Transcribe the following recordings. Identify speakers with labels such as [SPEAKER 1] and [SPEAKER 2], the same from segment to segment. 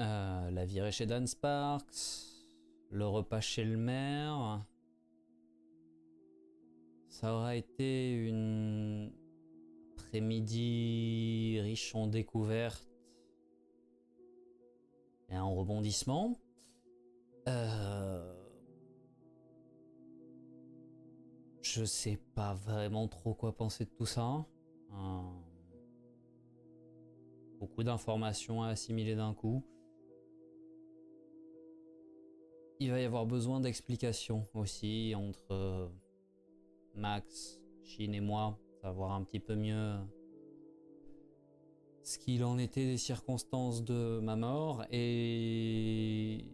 [SPEAKER 1] la virée chez Dan Sparks, le repas chez le maire. Ça aura été une après-midi riche en découvertes et en rebondissements. Je sais pas vraiment trop quoi penser de tout ça. Beaucoup d'informations à assimiler d'un coup. Il va y avoir besoin d'explications aussi entre Max, Shin et moi, savoir un petit peu mieux ce qu'il en était des circonstances de ma mort et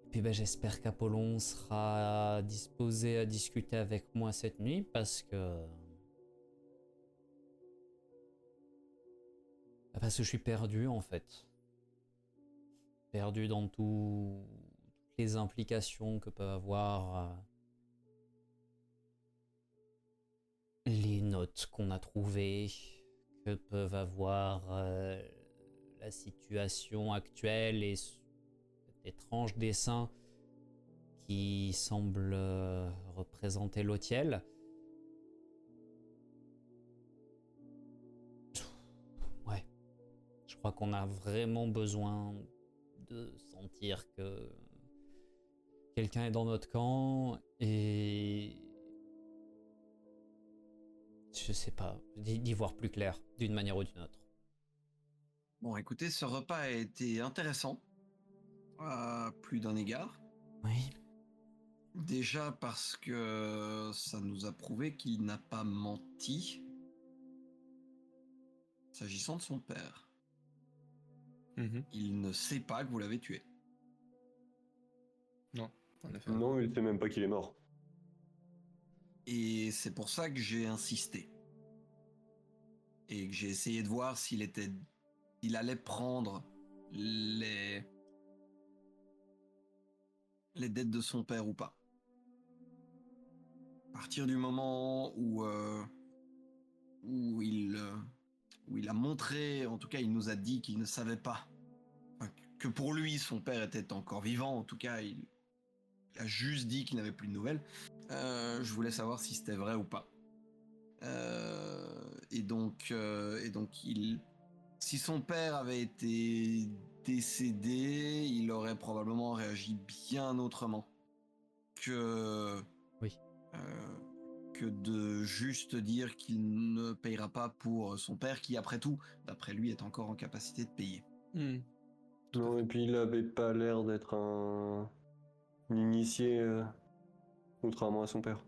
[SPEAKER 1] puis j'espère qu'Apollon sera disposé à discuter avec moi cette nuit parce que je suis perdu en fait. Perdu dans toutes les implications que peuvent avoir les notes qu'on a trouvées, que peuvent avoir la situation actuelle et cet étrange dessin qui semble représenter l'Autiel. Ouais, je crois qu'on a vraiment besoin de sentir que quelqu'un est dans notre camp et je sais pas, d'y voir plus clair d'une manière ou d'une autre.
[SPEAKER 2] Bon, écoutez, ce repas a été intéressant à plus d'un égard.
[SPEAKER 1] Oui.
[SPEAKER 2] Déjà parce que ça nous a prouvé qu'il n'a pas menti s'agissant de son père. Il ne sait pas que vous l'avez tué.
[SPEAKER 3] Non, en effet.
[SPEAKER 4] Non, il sait même pas qu'il est mort.
[SPEAKER 2] Et c'est pour ça que j'ai insisté. Et que j'ai essayé de voir s'il allait prendre les dettes de son père ou pas. À partir du moment où il a montré, en tout cas il nous a dit qu'il ne savait pas, enfin, que pour lui son père était encore vivant, en tout cas il a juste dit qu'il n'avait plus de nouvelles, je voulais savoir si c'était vrai ou pas. Et donc si son père avait été décédé, il aurait probablement réagi bien autrement que de juste dire qu'il ne payera pas pour son père qui, après tout, d'après lui, est encore en capacité de payer.
[SPEAKER 4] Non, et puis il avait pas l'air d'être un initié, contrairement à son père.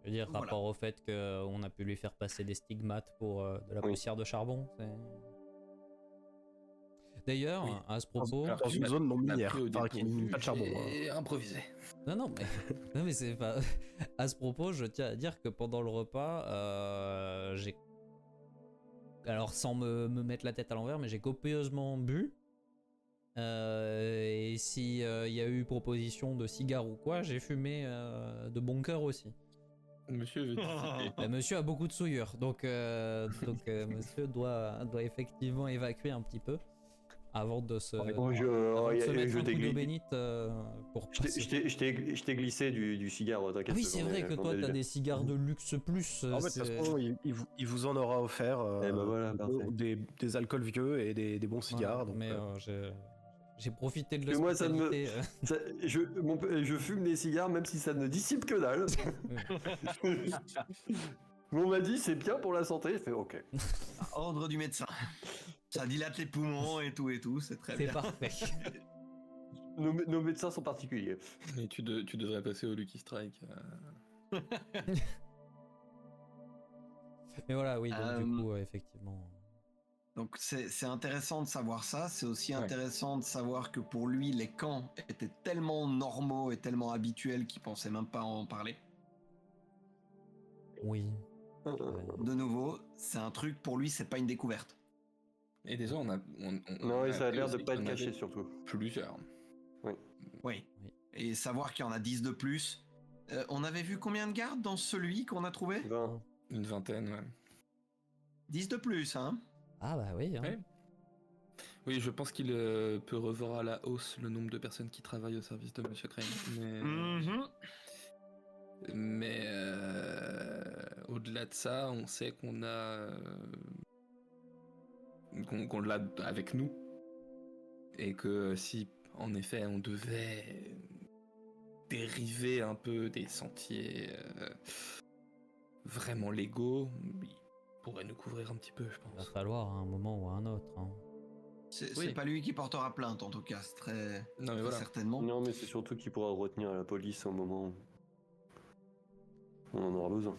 [SPEAKER 1] Je veux dire,
[SPEAKER 2] Voilà.
[SPEAKER 1] rapport au fait qu'on a pu lui faire passer des stigmates pour de la poussière de charbon. D'ailleurs, à ce propos...
[SPEAKER 5] Dans une zone non minière,
[SPEAKER 3] pas
[SPEAKER 5] de charbon.
[SPEAKER 3] Et improvisé.
[SPEAKER 1] Non, mais c'est pas... À ce propos, je tiens à dire que pendant le repas, j'ai... Alors, sans me mettre la tête à l'envers, mais j'ai copieusement bu. Et s'il y a eu proposition de cigare ou quoi, j'ai fumé de bon cœur aussi.
[SPEAKER 3] Monsieur veut dissiper.
[SPEAKER 1] Monsieur a beaucoup de souillure, donc monsieur doit effectivement évacuer un petit peu avant de se, mettre un coup d'eau bénite pour
[SPEAKER 4] Je t'ai glissé du cigare, t'inquiète.
[SPEAKER 1] Ah oui, c'est vrai que toi, t'as des cigares de luxe plus.
[SPEAKER 5] En fait, de toute façon, il vous en aura offert
[SPEAKER 4] voilà,
[SPEAKER 5] des alcools vieux et des bons cigares.
[SPEAKER 1] Voilà,
[SPEAKER 5] donc,
[SPEAKER 1] mais j'ai profité de
[SPEAKER 4] moi,
[SPEAKER 1] l'hospitalité.
[SPEAKER 4] je fume des cigares même si ça ne dissipe que dalle. Mais on m'a dit c'est bien pour la santé, je fais ok.
[SPEAKER 2] Ordre du médecin. Ça dilate les poumons et tout, c'est très bien.
[SPEAKER 1] C'est parfait.
[SPEAKER 4] Nos médecins sont particuliers.
[SPEAKER 3] Mais tu devrais passer au Lucky Strike.
[SPEAKER 1] Mais voilà, oui, donc du coup, effectivement.
[SPEAKER 2] Donc c'est intéressant de savoir ça, c'est aussi intéressant de savoir que pour lui, les camps étaient tellement normaux et tellement habituels qu'il pensait même pas en parler.
[SPEAKER 1] Oui.
[SPEAKER 2] De nouveau, c'est un truc, pour lui, c'est pas une découverte.
[SPEAKER 3] Et déjà,
[SPEAKER 4] non, ça a l'air de pas être caché surtout.
[SPEAKER 3] Plusieurs.
[SPEAKER 2] Oui. Et savoir qu'il y en a 10 de plus. On avait vu combien de gardes dans celui qu'on a trouvé ?
[SPEAKER 4] 20.
[SPEAKER 3] Une vingtaine, ouais.
[SPEAKER 2] 10 de plus, hein.
[SPEAKER 1] Ah bah oui. Hein.
[SPEAKER 3] Ouais. Oui, je pense qu'il peut revoir à la hausse le nombre de personnes qui travaillent au service de Monsieur Crane. Mais au-delà de ça, on sait qu'on a qu'on l'a avec nous et que si en effet on devait dériver un peu des sentiers vraiment légaux, il pourrait nous couvrir un petit peu, je
[SPEAKER 1] Il va
[SPEAKER 3] pense.
[SPEAKER 1] falloir à un moment ou à un autre. Hein.
[SPEAKER 2] C'est
[SPEAKER 3] Oui.
[SPEAKER 2] pas lui qui portera plainte, en tout cas, c'est très,
[SPEAKER 3] Non mais
[SPEAKER 2] très
[SPEAKER 3] voilà.
[SPEAKER 2] certainement.
[SPEAKER 4] Non, mais c'est surtout qu'il pourra retenir la police au moment où on en aura besoin.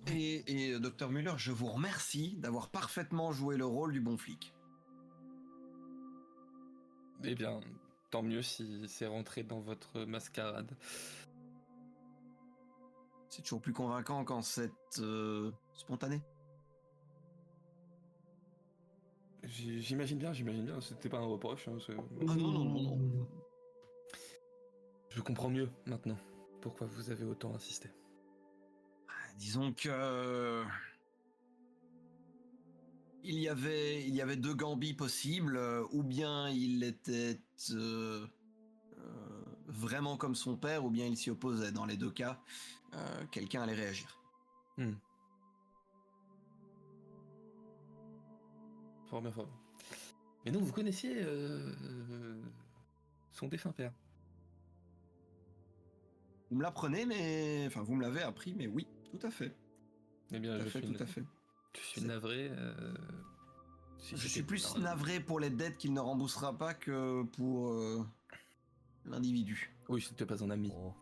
[SPEAKER 2] Et Dr Muller, je vous remercie d'avoir parfaitement joué le rôle du bon flic.
[SPEAKER 3] Eh bien, tant mieux si c'est rentré dans votre mascarade.
[SPEAKER 2] C'est toujours plus convaincant quand c'est spontané.
[SPEAKER 3] J'imagine bien, c'était pas un reproche. Hein,
[SPEAKER 2] Ah non.
[SPEAKER 3] Je comprends mieux maintenant pourquoi vous avez autant insisté.
[SPEAKER 2] Disons que il y avait deux gambis possibles, ou bien il était vraiment comme son père, ou bien il s'y opposait. Dans les deux cas, quelqu'un allait réagir.
[SPEAKER 3] Fort bien. Mais donc vous connaissiez son défunt père.
[SPEAKER 2] Vous me l'apprenez, mais enfin vous me l'avez appris, mais oui, tout à fait,
[SPEAKER 3] Eh bien,
[SPEAKER 2] tout à fait.
[SPEAKER 3] Je suis navré. Si
[SPEAKER 2] Je
[SPEAKER 3] j'étais
[SPEAKER 2] suis plus
[SPEAKER 3] un-
[SPEAKER 2] navré pour les dettes qu'il ne remboursera pas que pour l'individu.
[SPEAKER 3] Oui, c'était pas un ami.
[SPEAKER 1] Oh.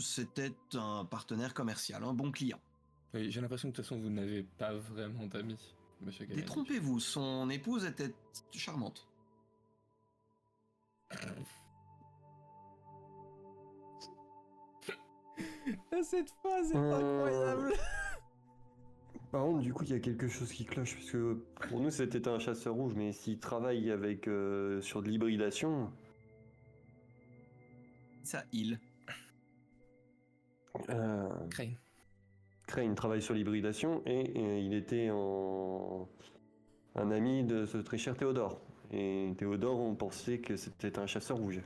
[SPEAKER 2] C'était un partenaire commercial, un bon client.
[SPEAKER 3] Oui, j'ai l'impression que de toute façon vous n'avez pas vraiment d'amis, Monsieur Galliani.
[SPEAKER 2] Détrompez-vous, son épouse était charmante.
[SPEAKER 1] Cette phrase est
[SPEAKER 4] incroyable. Par contre, du coup, il y a quelque chose qui cloche, parce que pour nous, c'était un chasseur rouge, mais s'il travaille avec sur de l'hybridation,
[SPEAKER 2] Ça, il.
[SPEAKER 3] Crane.
[SPEAKER 4] Crane travaille sur l'hybridation et il était un ami de ce très cher Théodore. Et Théodore, on pensait que c'était un chasseur rouge.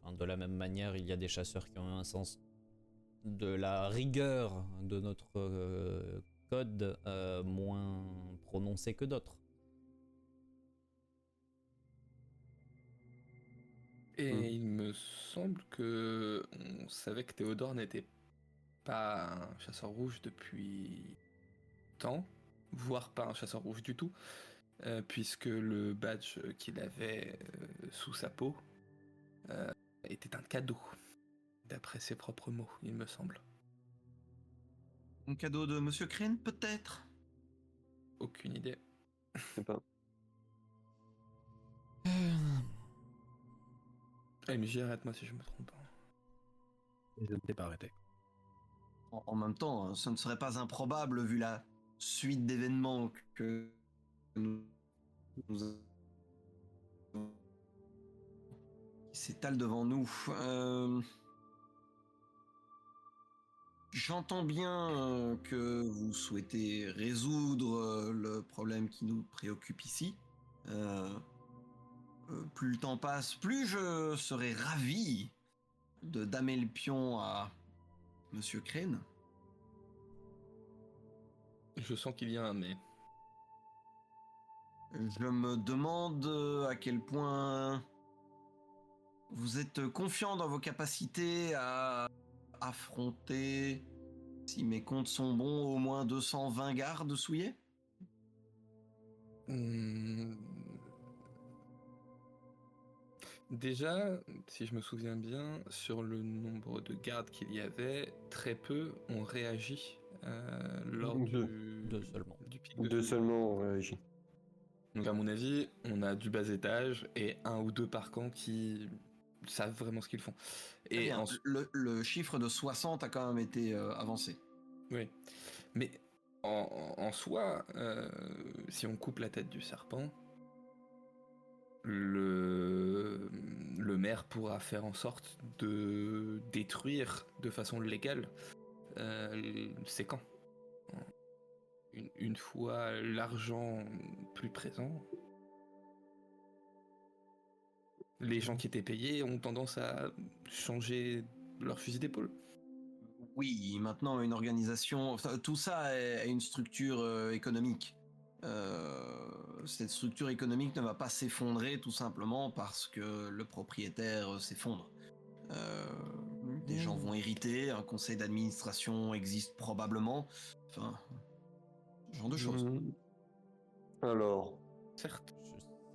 [SPEAKER 1] Enfin, de la même manière, il y a des chasseurs qui ont un sens de la rigueur de notre code moins prononcé que d'autres.
[SPEAKER 3] Et il me semble que on savait que Théodore n'était pas un chasseur rouge depuis temps, voire pas un chasseur rouge du tout, puisque le badge qu'il avait sous sa peau était un cadeau, d'après ses propres mots, il me semble.
[SPEAKER 2] Un cadeau de Monsieur Crane, peut-être.
[SPEAKER 3] Aucune idée.
[SPEAKER 4] Je sais pas.
[SPEAKER 3] Eh, mais j'y arrête-moi si je me trompe.
[SPEAKER 5] Je ne t'ai pas arrêté.
[SPEAKER 2] En même temps, ce ne serait pas improbable vu la suite d'événements que nous qui s'étalent devant nous. J'entends bien que vous souhaitez résoudre le problème qui nous préoccupe ici. Plus le temps passe, plus je serai ravi de damer le pion à Monsieur Crane.
[SPEAKER 3] Je sens qu'il y a un mais.
[SPEAKER 2] Je me demande à quel point vous êtes confiant dans vos capacités à affronter, si mes comptes sont bons, au moins 220 gardes souillés.
[SPEAKER 3] Déjà, si je me souviens bien, sur le nombre de gardes qu'il y avait, très peu ont réagi lors
[SPEAKER 1] Deux seulement.
[SPEAKER 3] du pic de
[SPEAKER 4] Deux
[SPEAKER 3] feu.
[SPEAKER 4] seulement ont réagi.
[SPEAKER 3] Donc à mon avis, on a du bas étage et un ou deux par camp qui savent vraiment ce qu'ils font.
[SPEAKER 2] Très
[SPEAKER 3] Et
[SPEAKER 2] bien.
[SPEAKER 3] ensuite,
[SPEAKER 2] Le chiffre de 60 a quand même été avancé.
[SPEAKER 3] oui. Mais en soi, si on coupe la tête du serpent, le maire pourra faire en sorte de détruire de façon légale ces camps. une fois l'argent plus présent, les gens qui étaient payés ont tendance à changer leur fusil d'épaule.
[SPEAKER 2] Oui, maintenant une organisation, enfin, tout ça a une structure économique. Cette structure économique ne va pas s'effondrer tout simplement parce que le propriétaire s'effondre. Euh, des gens vont hériter, un conseil d'administration existe probablement, enfin, ce genre de choses.
[SPEAKER 4] Alors,
[SPEAKER 3] Certes.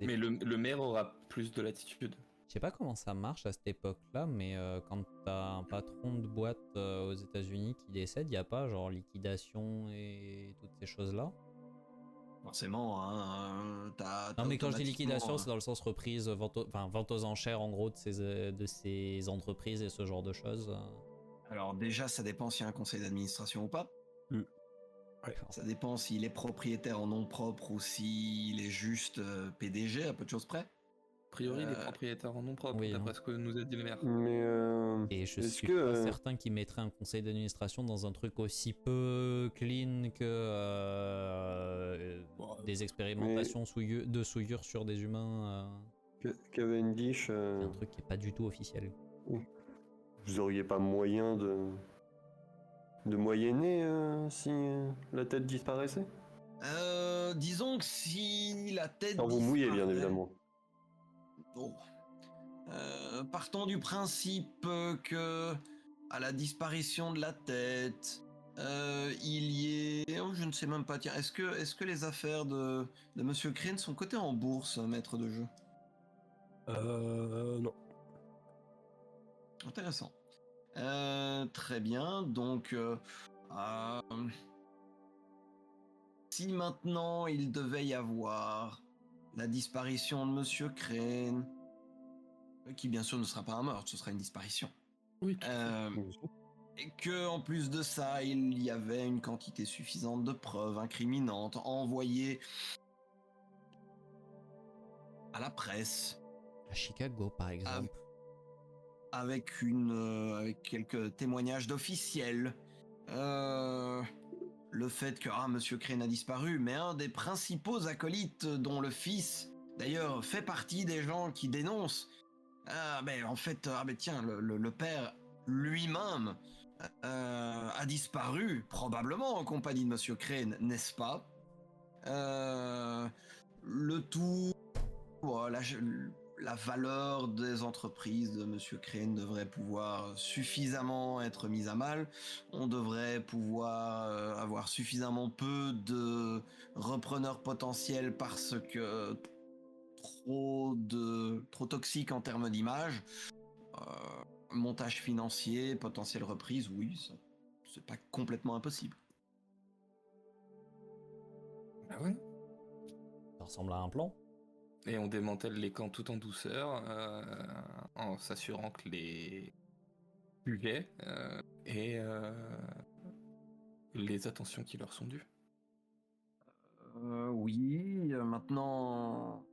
[SPEAKER 1] Je sais
[SPEAKER 3] Mais le maire aura plus de latitude.
[SPEAKER 1] Je sais pas comment ça marche à cette époque-là, mais quand t'as un patron de boîte aux États-Unis qui décède, y a pas genre liquidation et toutes ces choses-là?
[SPEAKER 2] Forcément, hein, t'as
[SPEAKER 1] Non, mais quand je dis
[SPEAKER 2] automatiquement,
[SPEAKER 1] liquidation, c'est dans le sens reprise, vente aux enchères en gros de ces entreprises et ce genre de choses.
[SPEAKER 2] Alors déjà, ça dépend s'il y a un conseil d'administration ou pas. Ça dépend s'il est propriétaire en nom propre ou s'il est juste PDG, à peu de choses près.
[SPEAKER 3] A priori, les propriétaires en nom propre,
[SPEAKER 1] oui,
[SPEAKER 3] d'après
[SPEAKER 1] hein.
[SPEAKER 3] ce que nous a dit le maire.
[SPEAKER 4] mais
[SPEAKER 1] Et je
[SPEAKER 4] est-ce
[SPEAKER 1] suis
[SPEAKER 4] que
[SPEAKER 1] pas certain qu'ils mettraient un conseil d'administration dans un truc aussi peu clean que des expérimentations de souillure sur des humains.
[SPEAKER 4] Cavendish,
[SPEAKER 1] C'est un truc qui est pas du tout officiel.
[SPEAKER 4] vous auriez pas moyen de moyenner si la tête disparaissait?
[SPEAKER 2] Disons que si la tête
[SPEAKER 4] Sans vous mouiller, bien
[SPEAKER 2] disparaît-
[SPEAKER 4] évidemment.
[SPEAKER 2] Oh. Partons du principe que à la disparition de la tête, il y ait... Oh, je ne sais même pas, tiens, est-ce que les affaires de Monsieur Crane sont cotées en bourse, maître de jeu?
[SPEAKER 5] Non.
[SPEAKER 2] Intéressant. Très bien, donc... euh, si maintenant il devait y avoir la disparition de Monsieur Crane, qui bien sûr ne sera pas un meurtre, ce sera une disparition.
[SPEAKER 3] Oui,
[SPEAKER 2] Et que en plus de ça, il y avait une quantité suffisante de preuves incriminantes envoyées à la presse,
[SPEAKER 1] À Chicago, par exemple.
[SPEAKER 2] avec quelques témoignages d'officiels. Le fait que Monsieur Crane a disparu, mais un des principaux acolytes dont le fils, d'ailleurs, fait partie des gens qui dénoncent. En fait, tiens, le père lui-même a disparu, probablement en compagnie de Monsieur Crane, n'est-ce pas? Le tout, voilà, la valeur des entreprises de Monsieur Crane devrait pouvoir suffisamment être mise à mal. On devrait pouvoir avoir suffisamment peu de repreneurs potentiels parce que trop toxique en termes d'image. Montage financier, potentielle reprise, oui, c'est pas complètement impossible.
[SPEAKER 3] Bah ouais.
[SPEAKER 1] Ça ressemble à un plan.
[SPEAKER 3] Et on démantèle les camps tout en douceur, en s'assurant que les sujets et les attentions qui leur sont dues.
[SPEAKER 2] Oui, maintenant,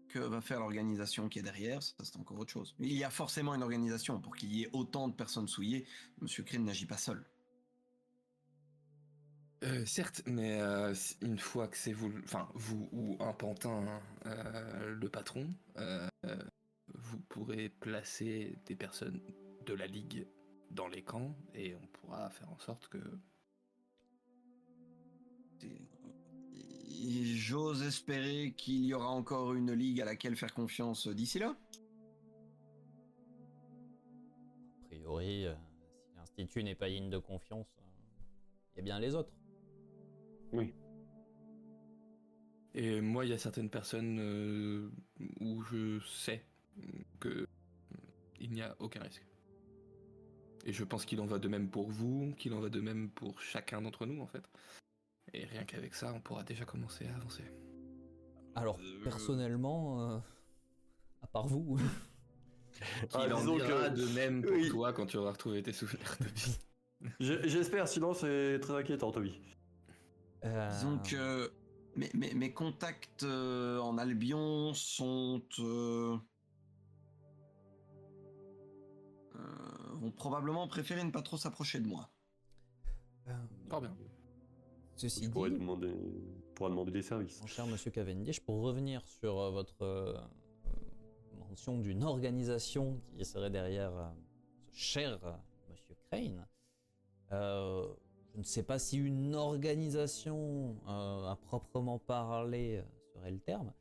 [SPEAKER 2] que va faire l'organisation qui est derrière, ça c'est encore autre chose. Il y a forcément une organisation pour qu'il y ait autant de personnes souillées. Monsieur Crane n'agit pas seul.
[SPEAKER 3] Certes, mais une fois que c'est vous, enfin vous ou un pantin, le patron, vous pourrez placer des personnes de la ligue dans les camps et on pourra faire en sorte que...
[SPEAKER 2] Et j'ose espérer qu'il y aura encore une ligue à laquelle faire confiance d'ici là.
[SPEAKER 1] A priori, si l'Institut n'est pas digne de confiance, il y a bien les autres.
[SPEAKER 4] Oui.
[SPEAKER 3] Et moi, il y a certaines personnes où je sais que il n'y a aucun risque. Et je pense qu'il en va de même pour vous, qu'il en va de même pour chacun d'entre nous, en fait. Et rien qu'avec ça, on pourra déjà commencer à avancer.
[SPEAKER 1] Alors, personnellement, à part vous,
[SPEAKER 3] Il en
[SPEAKER 4] disons
[SPEAKER 3] ira
[SPEAKER 4] que-
[SPEAKER 3] de même pour
[SPEAKER 4] oui.
[SPEAKER 3] toi quand tu auras retrouvé tes souvenirs de vie.
[SPEAKER 4] J'espère, sinon c'est très inquiétant, Toby.
[SPEAKER 2] Disons que mes contacts en Albion sont vont probablement préférer ne pas trop s'approcher de moi.
[SPEAKER 3] Fort bien.
[SPEAKER 1] Ceci
[SPEAKER 4] Il pourra
[SPEAKER 1] dit,
[SPEAKER 4] demander des services.
[SPEAKER 1] mon cher monsieur Cavendish, pour revenir sur votre mention d'une organisation qui serait derrière ce cher monsieur Crane, je ne sais pas si une organisation à proprement parler serait le terme,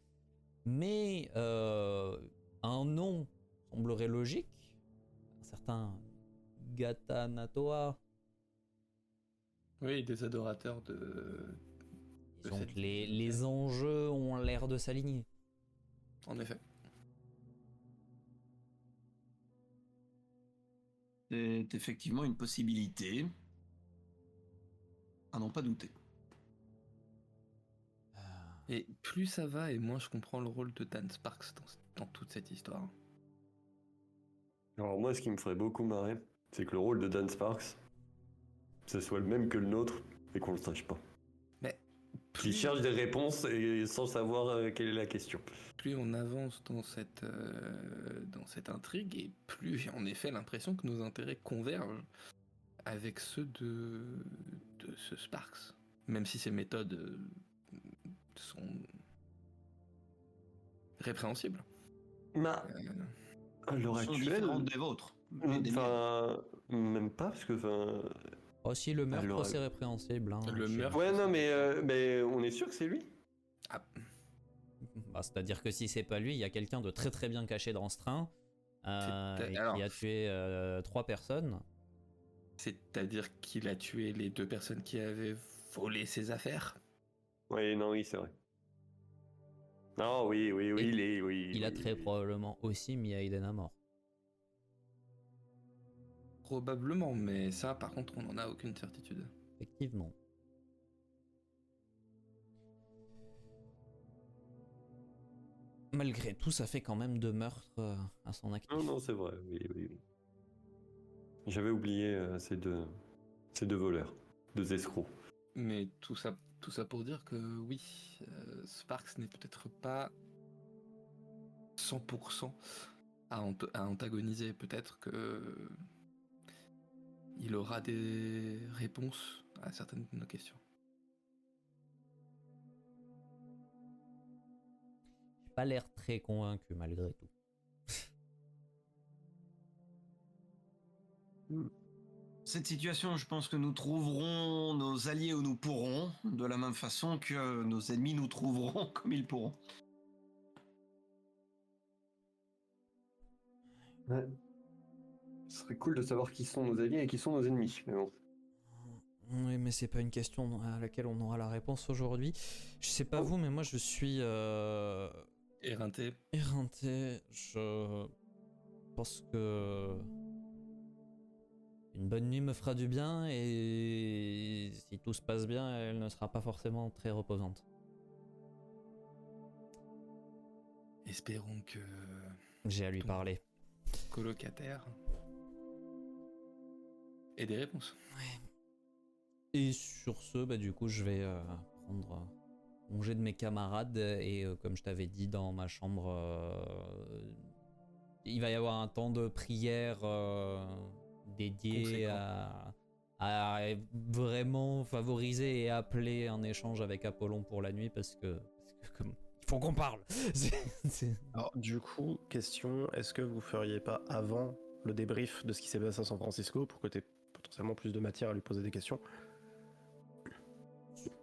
[SPEAKER 1] mais un nom semblerait logique. Un certain Gata Natoa.
[SPEAKER 3] Oui, des adorateurs de
[SPEAKER 1] Disons
[SPEAKER 3] cette
[SPEAKER 1] que les enjeux ont l'air de s'aligner.
[SPEAKER 3] En effet.
[SPEAKER 2] C'est effectivement une possibilité. À n'en pas douter.
[SPEAKER 3] Et plus ça va, et moins je comprends le rôle de Dan Sparks dans toute cette histoire.
[SPEAKER 4] Alors moi, ce qui me ferait beaucoup marrer, c'est que le rôle de Dan Sparks, ce soit le même que le nôtre et qu'on le sache pas.
[SPEAKER 3] Mais
[SPEAKER 4] Qui cherche des réponses et sans savoir quelle est la question.
[SPEAKER 3] plus on avance dans cette intrigue, et plus j'ai en effet l'impression que nos intérêts convergent avec ceux de ce Sparks. Même si ses méthodes sont répréhensibles.
[SPEAKER 4] Bah, à l'heure
[SPEAKER 2] Sont
[SPEAKER 4] actuelle,
[SPEAKER 2] différentes des vôtres. Et des miennes.
[SPEAKER 4] enfin, même pas parce que, enfin,
[SPEAKER 1] Aussi, le meurtre,
[SPEAKER 4] Alors,
[SPEAKER 1] c'est répréhensible. Hein,
[SPEAKER 3] le
[SPEAKER 1] chez-
[SPEAKER 3] meurtre-
[SPEAKER 4] ouais, non, mais on est sûr que c'est lui.
[SPEAKER 3] Ah,
[SPEAKER 1] Bah, c'est-à-dire que si c'est pas lui, il y a quelqu'un de très très bien caché dans ce train et
[SPEAKER 3] alors-
[SPEAKER 1] qui a tué 3 personnes.
[SPEAKER 3] c'est-à-dire qu'il a tué les 2 personnes qui avaient volé ses affaires.
[SPEAKER 4] Ouais, non, oui, c'est vrai. Non, oui,
[SPEAKER 1] Et il a
[SPEAKER 4] oui,
[SPEAKER 1] très
[SPEAKER 4] oui.
[SPEAKER 1] probablement aussi mis Aiden à mort.
[SPEAKER 3] Probablement, mais ça, par contre, on n'en a aucune certitude.
[SPEAKER 1] Effectivement. Malgré tout, ça fait quand même 2 meurtres à son actif.
[SPEAKER 4] Non, non, c'est vrai, oui. J'avais oublié ces deux voleurs, 2 escrocs.
[SPEAKER 3] Mais tout ça pour dire que oui, Sparks n'est peut-être pas 100% à antagoniser. Peut-être que il aura des réponses à certaines de nos questions.
[SPEAKER 1] J'ai pas l'air très convaincu malgré tout.
[SPEAKER 2] Cette situation, je pense que nous trouverons nos alliés où nous pourrons, de la même façon que nos ennemis nous trouveront comme ils pourront.
[SPEAKER 4] Ouais. Ce serait cool de savoir qui sont nos alliés et qui sont nos ennemis, mais bon.
[SPEAKER 1] Oui, mais c'est pas une question à laquelle on aura la réponse aujourd'hui. Je sais pas vous, mais moi je suis
[SPEAKER 3] Éreinté.
[SPEAKER 1] éreinté. Je pense que une bonne nuit me fera du bien et si tout se passe bien, elle ne sera pas forcément très reposante.
[SPEAKER 3] Espérons que
[SPEAKER 1] J'ai à lui
[SPEAKER 3] Ton-
[SPEAKER 1] parler.
[SPEAKER 3] colocataire ait des réponses.
[SPEAKER 1] Et sur ce, bah, du coup, je vais prendre congé de mes camarades et comme je t'avais dit dans ma chambre, il va y avoir un temps de prière dédié à vraiment favoriser et appeler un échange avec Apollon pour la nuit parce que comme il faut qu'on parle.
[SPEAKER 5] Alors, du coup, question, est-ce que vous feriez pas avant le débrief de ce qui s'est passé à San Francisco pour que tu aies potentiellement plus de matière à lui poser des questions?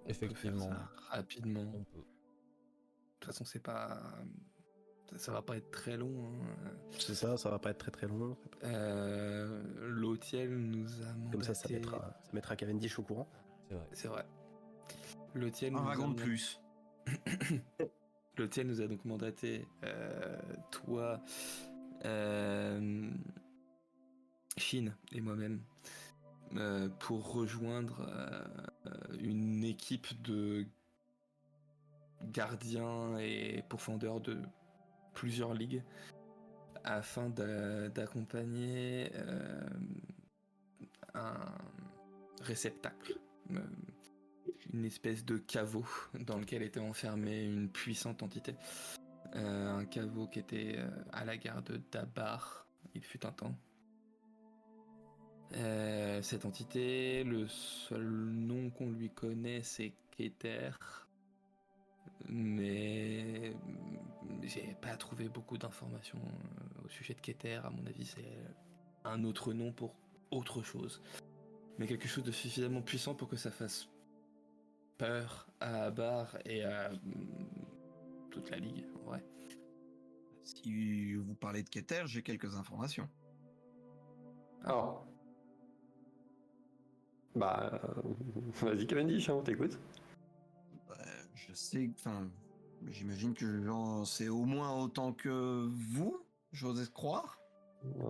[SPEAKER 1] Effectivement,
[SPEAKER 3] On peut faire ça rapidement.
[SPEAKER 1] on
[SPEAKER 3] De
[SPEAKER 1] peut.
[SPEAKER 3] toute façon, c'est pas, ça va pas être très long. Hein.
[SPEAKER 5] C'est ça, ça va pas être très très long.
[SPEAKER 3] L'Autiel nous a mandaté.
[SPEAKER 5] Comme ça mettra Cavendish au courant.
[SPEAKER 1] C'est vrai.
[SPEAKER 3] C'est vrai. L'Autiel
[SPEAKER 2] Un
[SPEAKER 3] nous a
[SPEAKER 2] wagon de
[SPEAKER 3] mandaté-
[SPEAKER 2] plus.
[SPEAKER 3] L'Autiel nous a donc mandaté, toi, Shin et moi-même, pour rejoindre une équipe de gardiens et pourfendeurs de plusieurs ligues afin d'accompagner un réceptacle, une espèce de caveau dans lequel était enfermée une puissante entité. Un caveau qui était à la gare de Dabar, il fut un temps. Cette entité, le seul nom qu'on lui connaît, c'est Keter. Mais j'ai pas trouvé beaucoup d'informations au sujet de Keter. À mon avis, c'est un autre nom pour autre chose. Mais quelque chose de suffisamment puissant pour que ça fasse peur à Abar et à toute la ligue, en vrai.
[SPEAKER 2] Si vous parlez de Keter, j'ai quelques informations.
[SPEAKER 4] Alors. Bah. Vas-y, Cavendish, on t'écoute.
[SPEAKER 2] Je sais, enfin, j'imagine que j'en sais au moins autant que vous, j'ose croire.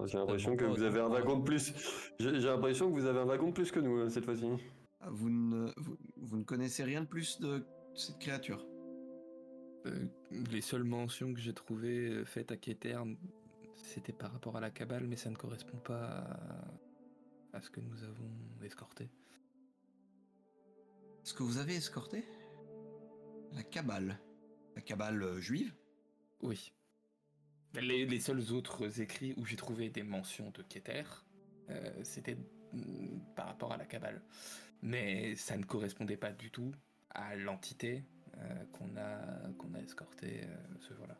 [SPEAKER 4] J'ai l'impression que
[SPEAKER 1] pas
[SPEAKER 4] vous avez
[SPEAKER 1] autant
[SPEAKER 4] un
[SPEAKER 1] que moi.
[SPEAKER 4] wagon de plus. J'ai l'impression que vous avez un wagon de plus que nous cette fois-ci.
[SPEAKER 2] Vous ne connaissez rien de plus de cette créature.
[SPEAKER 3] Les seules mentions que j'ai trouvées faites à Keter, c'était par rapport à la cabale, mais ça ne correspond pas à ce que nous avons escorté.
[SPEAKER 2] Ce que vous avez escorté? La cabale. La cabale juive?
[SPEAKER 3] Oui. Les seuls autres écrits où j'ai trouvé des mentions de Keter, c'était par rapport à la cabale. Mais ça ne correspondait pas du tout à l'entité qu'on a escortée ce jour-là.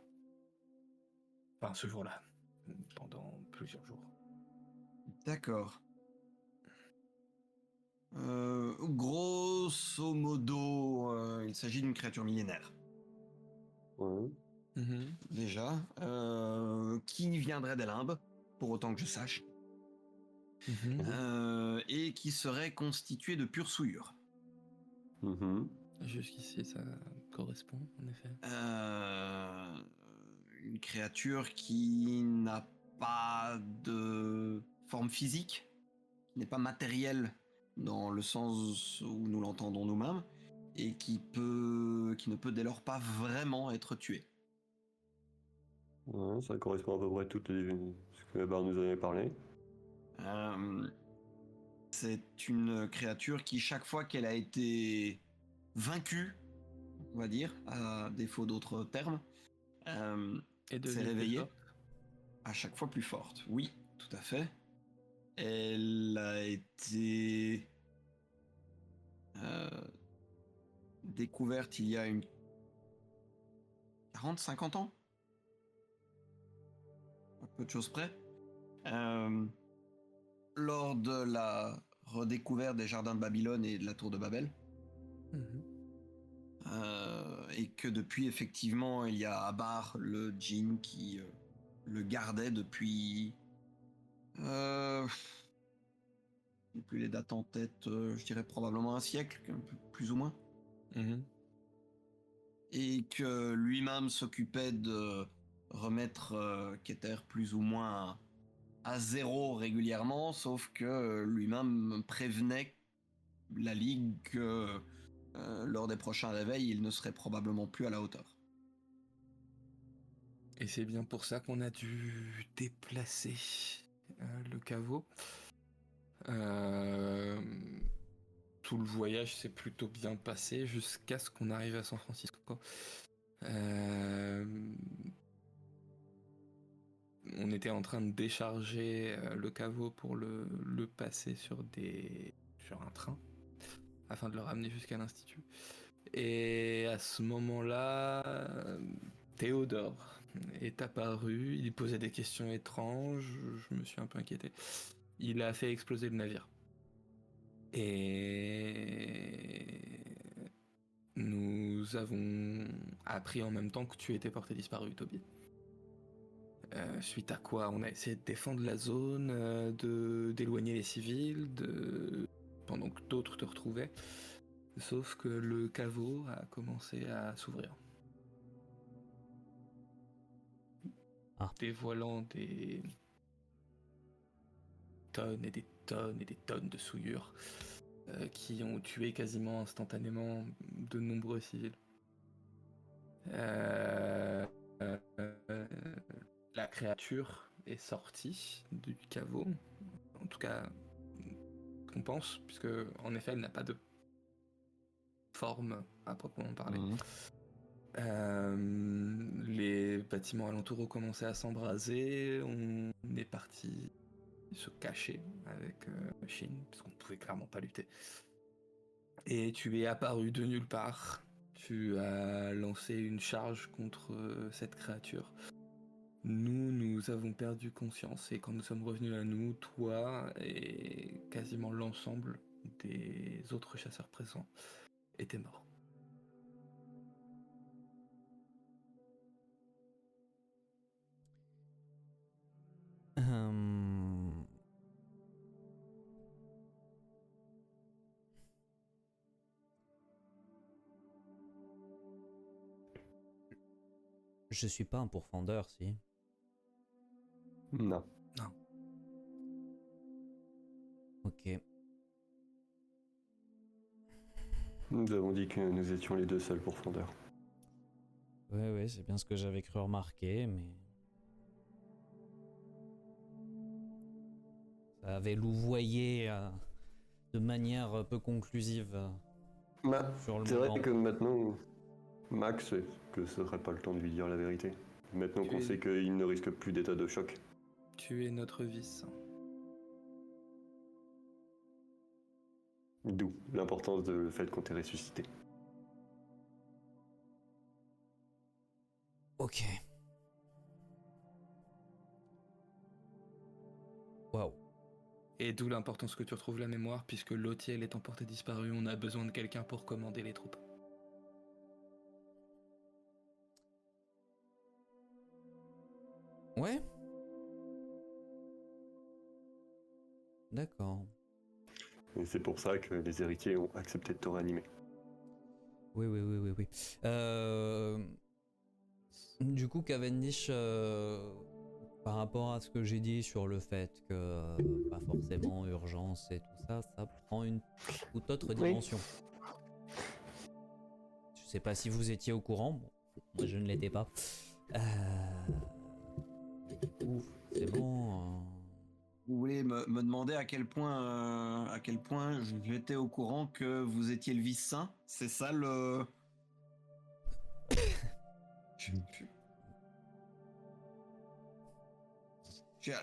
[SPEAKER 3] Enfin, ce jour-là, pendant plusieurs jours.
[SPEAKER 2] D'accord. Grosso modo, il s'agit d'une créature millénaire.
[SPEAKER 4] Ouais.
[SPEAKER 2] Déjà. Qui viendrait des limbes, pour autant que je sache. Et qui serait constituée de pure souillure.
[SPEAKER 4] Mhm.
[SPEAKER 3] Jusqu'ici, ça correspond, en effet.
[SPEAKER 2] Une créature qui n'a pas de forme physique, qui n'est pas matérielle dans le sens où nous l'entendons nous-mêmes, et qui ne peut dès lors pas vraiment être tuée.
[SPEAKER 4] Ouais, ça correspond à peu près à tout ce que Bar nous avait parlé.
[SPEAKER 2] C'est une créature qui, chaque fois qu'elle a été vaincue, on va dire, à défaut d'autres termes,
[SPEAKER 3] Et de
[SPEAKER 2] s'est réveillée à chaque fois plus forte. Oui, tout à fait. Elle a été découverte il y a une 40-50 ans, à peu de choses près, lors de la redécouverte des jardins de Babylone et de la tour de Babel. Et que depuis, effectivement, il y a Abar, le djinn, qui le gardait depuis... je n'ai plus les dates en tête, je dirais probablement un siècle, un peu plus ou moins. Et que lui-même s'occupait de remettre Keter plus ou moins à zéro régulièrement, sauf que lui-même prévenait la Ligue que lors des prochains réveils, il ne serait probablement plus à la hauteur.
[SPEAKER 3] Et c'est bien pour ça qu'on a dû déplacer le caveau. Tout le voyage s'est plutôt bien passé jusqu'à ce qu'on arrive à San Francisco. On était en train de décharger le caveau pour le passer sur un train afin de le ramener jusqu'à l'Institut. Et à ce moment-là, Théodore est apparu, il posait des questions étranges, je me suis un peu inquiété. Il a fait exploser le navire. Et nous avons appris en même temps que tu étais porté disparu, Toby. Suite à quoi on a essayé de défendre la zone, d'éloigner les civils, pendant que d'autres te retrouvaient. Sauf que le caveau a commencé à s'ouvrir. Dévoilant des tonnes et des tonnes et des tonnes de souillures qui ont tué quasiment instantanément de nombreux civils. La créature est sortie du caveau, en tout cas qu'on pense, puisque en effet elle n'a pas de forme à proprement parler. Les bâtiments alentours ont commencé à s'embraser, on est parti se cacher avec Shin, parce qu'on ne pouvait clairement pas lutter. Et tu es apparu de nulle part. Tu as lancé une charge contre cette créature. Nous avons perdu conscience et quand nous sommes revenus à nous, toi et quasiment l'ensemble des autres chasseurs présents étaient morts.
[SPEAKER 1] Je suis pas un pourfendeur, si.
[SPEAKER 4] Non.
[SPEAKER 1] Ok.
[SPEAKER 4] Nous avons dit que nous étions les deux seuls pourfendeurs.
[SPEAKER 1] Ouais, c'est bien ce que j'avais cru remarquer, mais... Ça avait louvoyé de manière peu conclusive sur le
[SPEAKER 4] C'est
[SPEAKER 1] moment.
[SPEAKER 4] vrai que maintenant, Max sait que ce serait pas le temps de lui dire la vérité. Maintenant qu'on sait qu'il ne risque plus d'état de choc.
[SPEAKER 3] Tu es notre vice.
[SPEAKER 4] D'où l'importance du fait qu'on t'ait ressuscité.
[SPEAKER 1] Ok. Waouh.
[SPEAKER 3] Et d'où l'importance que tu retrouves la mémoire, puisque Lothiel étant porté disparu, on a besoin de quelqu'un pour commander les troupes.
[SPEAKER 1] Ouais. D'accord.
[SPEAKER 4] Et c'est pour ça que les héritiers ont accepté de te réanimer.
[SPEAKER 1] Oui. Du coup, Cavendish, par rapport à ce que j'ai dit sur le fait que pas forcément urgence et tout ça, ça prend une toute autre dimension. Je sais pas si vous étiez au courant, bon, moi je ne l'étais pas. Du coup, c'est bon.
[SPEAKER 2] Vous voulez me demander à quel point j'étais au courant que vous étiez le vice saint? C'est ça le...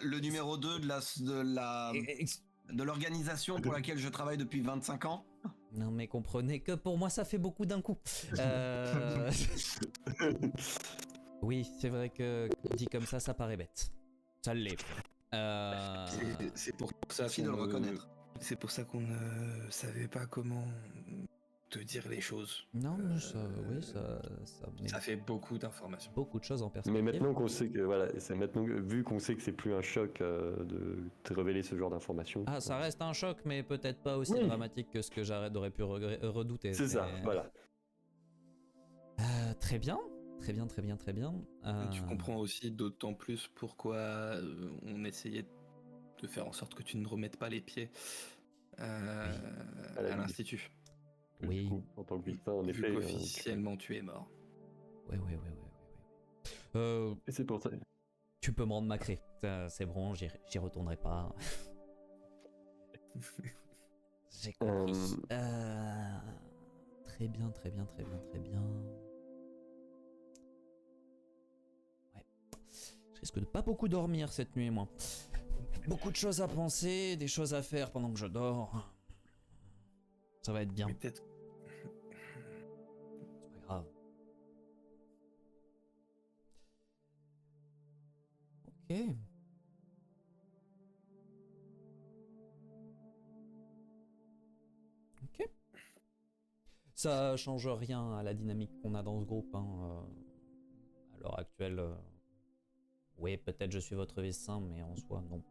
[SPEAKER 2] Le numéro 2 de l'organisation pour laquelle je travaille depuis 25 ans.
[SPEAKER 1] Non mais comprenez que pour moi ça fait beaucoup d'un coup. Oui, c'est vrai que dit comme ça paraît bête. Ça l'est.
[SPEAKER 3] C'est pour ça
[SPEAKER 2] Merci de le reconnaître.
[SPEAKER 3] C'est pour ça qu'on ne savait pas comment te dire les choses.
[SPEAKER 1] Non, mais ça met
[SPEAKER 3] Ça fait beaucoup d'informations.
[SPEAKER 1] beaucoup de choses en perspective.
[SPEAKER 4] Mais maintenant qu'on sait que voilà, c'est maintenant vu qu'on sait que c'est plus un choc de te révéler ce genre d'informations.
[SPEAKER 1] Ah, ça reste un choc, mais peut-être pas aussi dramatique que ce que j'aurais pu redouter.
[SPEAKER 4] C'est ça, voilà.
[SPEAKER 1] Très bien.
[SPEAKER 3] Tu comprends aussi d'autant plus pourquoi on essayait de faire en sorte que tu ne remettes pas les pieds à l'institut.
[SPEAKER 1] Oui.
[SPEAKER 4] Du coup, en tant que victime, en
[SPEAKER 3] Vu
[SPEAKER 4] effet.
[SPEAKER 3] qu'officiellement tu es mort.
[SPEAKER 1] Oui.
[SPEAKER 4] Et c'est pour ça.
[SPEAKER 1] Tu peux me rendre ma clé. C'est bon, j'y retournerai pas. J'ai compris. Très bien. Ouais. Je risque de pas beaucoup dormir cette nuit, moi. Beaucoup de choses à penser, des choses à faire pendant que je dors. Ça va être bien.
[SPEAKER 3] Mais peut-être.
[SPEAKER 1] C'est pas grave. Ok. Ça change rien à la dynamique qu'on a dans ce groupe. À l'heure actuelle, oui, peut-être je suis votre vice-saint, mais en soi, non.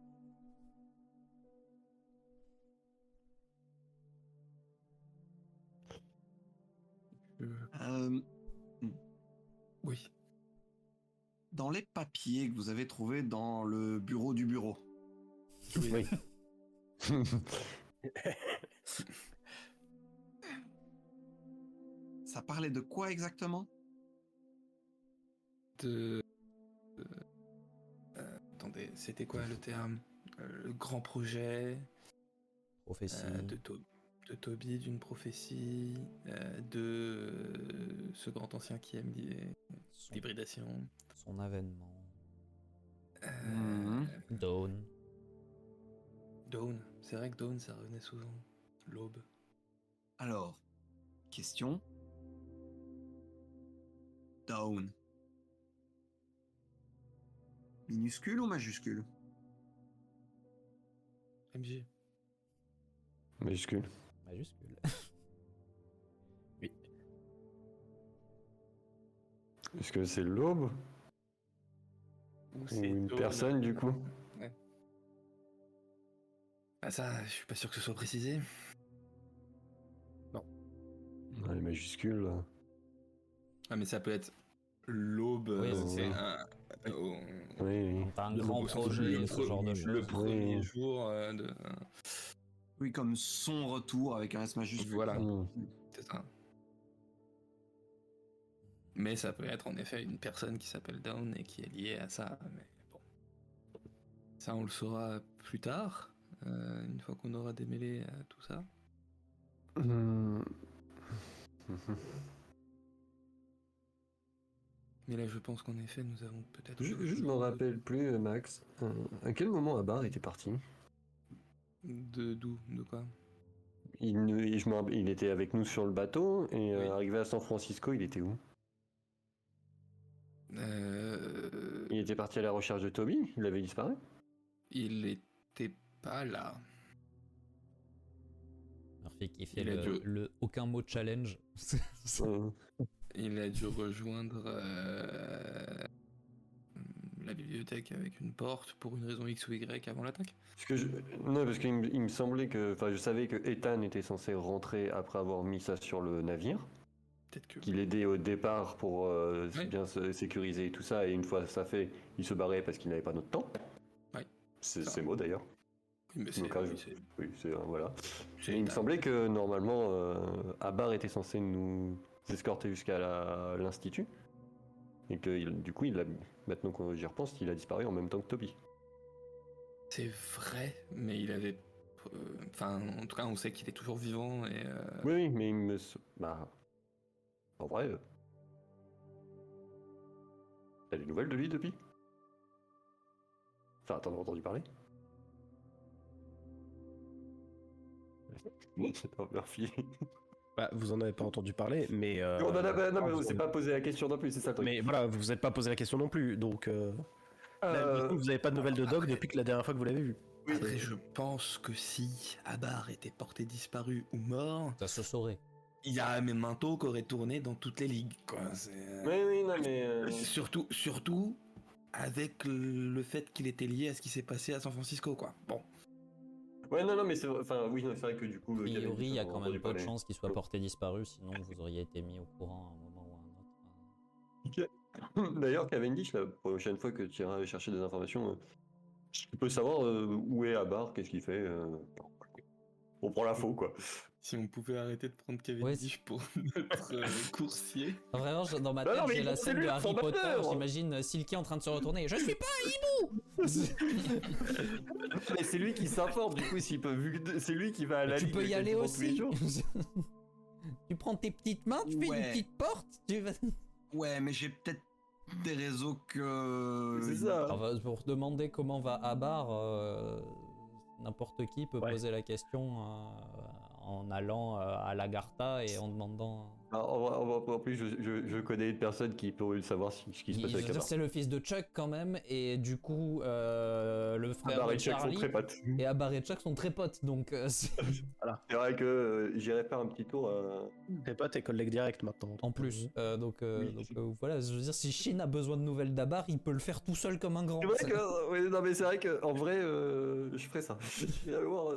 [SPEAKER 3] Oui.
[SPEAKER 2] Dans les papiers que vous avez trouvés dans le bureau du bureau.
[SPEAKER 4] Oui.
[SPEAKER 2] Ça parlait de quoi exactement?
[SPEAKER 3] Attendez, c'était quoi le terme? Le grand projet
[SPEAKER 1] Prophétie.
[SPEAKER 3] De Toby, d'une prophétie, de ce grand ancien qui aime l'hybridation.
[SPEAKER 1] Son avènement.
[SPEAKER 2] Mhm.
[SPEAKER 1] Dawn.
[SPEAKER 3] Dawn. C'est vrai que Dawn, ça revenait souvent. L'aube.
[SPEAKER 2] Alors, question. Down. Minuscule ou majuscule?
[SPEAKER 3] MJ.
[SPEAKER 4] Majuscule.
[SPEAKER 1] Majuscule.
[SPEAKER 4] Est-ce que c'est l'aube
[SPEAKER 3] Ou
[SPEAKER 4] ou
[SPEAKER 3] c'est
[SPEAKER 4] une
[SPEAKER 3] Dawn.
[SPEAKER 4] personne du coup?
[SPEAKER 3] Ouais. Ah ça, je suis pas sûr que ce soit précisé.
[SPEAKER 4] Ah, les majuscules. Là.
[SPEAKER 3] Ah mais ça peut être l'aube.
[SPEAKER 1] Oui,
[SPEAKER 3] C'est
[SPEAKER 4] oui.
[SPEAKER 3] un...
[SPEAKER 4] Oui, oui.
[SPEAKER 1] Quand t'as un
[SPEAKER 5] Le
[SPEAKER 1] grand
[SPEAKER 5] au sens
[SPEAKER 1] projet,
[SPEAKER 5] le
[SPEAKER 1] ce genre de
[SPEAKER 5] premier-
[SPEAKER 1] choses.
[SPEAKER 3] Le premier
[SPEAKER 4] Oui.
[SPEAKER 3] jour de...
[SPEAKER 2] Oui, comme son retour avec un S majuscule.
[SPEAKER 3] Voilà,
[SPEAKER 4] Hmm.
[SPEAKER 3] c'est ça. Mais ça peut être en effet une personne qui s'appelle Dawn et qui est liée à ça. Mais bon. Ça, on le saura plus tard, une fois qu'on aura démêlé tout ça.
[SPEAKER 4] Hmm.
[SPEAKER 3] Mais là, je pense qu'en effet, nous avons peut-être...
[SPEAKER 4] Je me rappelle plus, Max. À quel moment Abar était parti?
[SPEAKER 3] De d'où? De quoi?
[SPEAKER 4] Il était avec nous sur le bateau et
[SPEAKER 3] Oui.
[SPEAKER 4] arrivé à San Francisco, il était où? Il était parti à la recherche de Toby? Il avait disparu?
[SPEAKER 3] Il était pas là.
[SPEAKER 1] Murphy qui fait
[SPEAKER 3] Il a dû-
[SPEAKER 1] le aucun mot challenge.
[SPEAKER 4] Euh,
[SPEAKER 3] Il a dû rejoindre la bibliothèque avec une porte pour une raison X ou Y avant l'attaque.
[SPEAKER 4] Non, parce qu'il me semblait que... Enfin, je savais que Ethan était censé rentrer après avoir mis ça sur le navire.
[SPEAKER 3] Peut-être que...
[SPEAKER 4] Qu'il aidait au départ pour
[SPEAKER 3] Oui.
[SPEAKER 4] bien se sécuriser et tout ça. Et une fois ça fait, il se barrait parce qu'il n'avait pas notre temps.
[SPEAKER 3] Oui.
[SPEAKER 4] C'est
[SPEAKER 3] Ça.
[SPEAKER 4] ces mots d'ailleurs.
[SPEAKER 3] Oui, mais c'est...
[SPEAKER 4] Donc,
[SPEAKER 3] oui, c'est-
[SPEAKER 4] Oui, c'est voilà.
[SPEAKER 3] c'est
[SPEAKER 4] Et il me
[SPEAKER 3] Ethan.
[SPEAKER 4] semblait que normalement, Abar était censé nous escorter jusqu'à l'institut. Et que du coup, maintenant que j'y repense, il a disparu en même temps que Toby.
[SPEAKER 3] C'est vrai, mais il avait... Enfin, en tout cas, on sait qu'il est toujours vivant et...
[SPEAKER 4] Oui, oui, mais bah, en vrai, t'as des nouvelles de lui depuis? Enfin, t'en as entendu parler? Oh, Murphy.
[SPEAKER 5] Bah, vous en avez pas entendu parler, mais.
[SPEAKER 4] Non, mais on
[SPEAKER 5] vous
[SPEAKER 4] s'est
[SPEAKER 5] en-
[SPEAKER 4] pas posé la question non plus, c'est ça le truc.
[SPEAKER 5] Mais voilà, vous vous êtes pas posé la question non plus, donc. Là,
[SPEAKER 4] Euh,
[SPEAKER 5] du coup, vous avez pas de nouvelles de Doc depuis que la dernière fois que vous l'avez vu.
[SPEAKER 4] oui,
[SPEAKER 3] Après, je pense que si Abar était porté disparu ou mort,
[SPEAKER 1] Ça se saurait.
[SPEAKER 3] il y a un Memento qui aurait tourné dans toutes les ligues, quoi.
[SPEAKER 4] oui, non, mais.
[SPEAKER 3] Surtout avec le fait qu'il était lié à ce qui s'est passé à San Francisco, quoi. Bon.
[SPEAKER 4] Ouais, non, mais c'est vrai, enfin, oui, non, c'est vrai que du coup.
[SPEAKER 1] A priori, il y a
[SPEAKER 4] Cavendish,
[SPEAKER 1] quand
[SPEAKER 4] on
[SPEAKER 1] même
[SPEAKER 4] entendu
[SPEAKER 1] peu de
[SPEAKER 4] parler.
[SPEAKER 1] chances qu'il soit porté disparu, sinon vous auriez été mis au courant à un moment ou à un autre.
[SPEAKER 4] D'ailleurs, Cavendish, la prochaine fois que tu iras chercher des informations, tu peux savoir où est Abar, qu'est-ce qu'il fait. On prend l'info, quoi.
[SPEAKER 3] Si on pouvait arrêter de prendre
[SPEAKER 1] Cavendish
[SPEAKER 3] pour notre coursier.
[SPEAKER 1] Vraiment, dans ma
[SPEAKER 4] Non,
[SPEAKER 1] tête,
[SPEAKER 4] non, mais
[SPEAKER 1] j'ai la
[SPEAKER 4] c'est
[SPEAKER 1] scène
[SPEAKER 4] lui
[SPEAKER 1] de
[SPEAKER 4] le
[SPEAKER 1] Harry Potter.
[SPEAKER 4] fondateur.
[SPEAKER 1] J'imagine Silky en train de se retourner. Je suis pas un hibou.
[SPEAKER 4] Mais c'est lui qui s'informe, du coup, s'il peut, vu que c'est lui qui va à la
[SPEAKER 1] Tu
[SPEAKER 4] ligue
[SPEAKER 1] peux y aller
[SPEAKER 4] quasiment tous les
[SPEAKER 1] aussi.
[SPEAKER 4] jours.
[SPEAKER 1] Tu prends tes petites mains, tu fais une
[SPEAKER 2] Ouais.
[SPEAKER 1] petite porte. Tu vas...
[SPEAKER 2] Ouais, mais j'ai peut-être des réseaux que.
[SPEAKER 4] C'est ça.
[SPEAKER 1] Alors, pour demander comment va Abar, n'importe qui peut
[SPEAKER 5] Ouais.
[SPEAKER 1] poser la question en allant à l'Agartha et en demandant.
[SPEAKER 4] En plus, je connais une personne qui pourrait savoir ce qui se passe
[SPEAKER 1] Je veux
[SPEAKER 4] avec
[SPEAKER 1] dire,
[SPEAKER 4] Abar.
[SPEAKER 1] c'est le fils de Chuck quand même, et du coup, le frère
[SPEAKER 4] Abar
[SPEAKER 1] de
[SPEAKER 4] et Chuck sont
[SPEAKER 1] Charlie
[SPEAKER 4] très potes.
[SPEAKER 1] et Abar et Chuck sont très potes, donc
[SPEAKER 4] C'est vrai que j'irai faire un petit tour.
[SPEAKER 5] T'es pas tes collègues directs maintenant.
[SPEAKER 1] en plus.
[SPEAKER 4] Oui.
[SPEAKER 1] Voilà, je veux dire, si Shin a besoin de nouvelles d'Abar, il peut le faire tout seul comme un grand.
[SPEAKER 4] C'est vrai que, ouais, non mais c'est vrai que en vrai, je ferais ça. J'irais voir,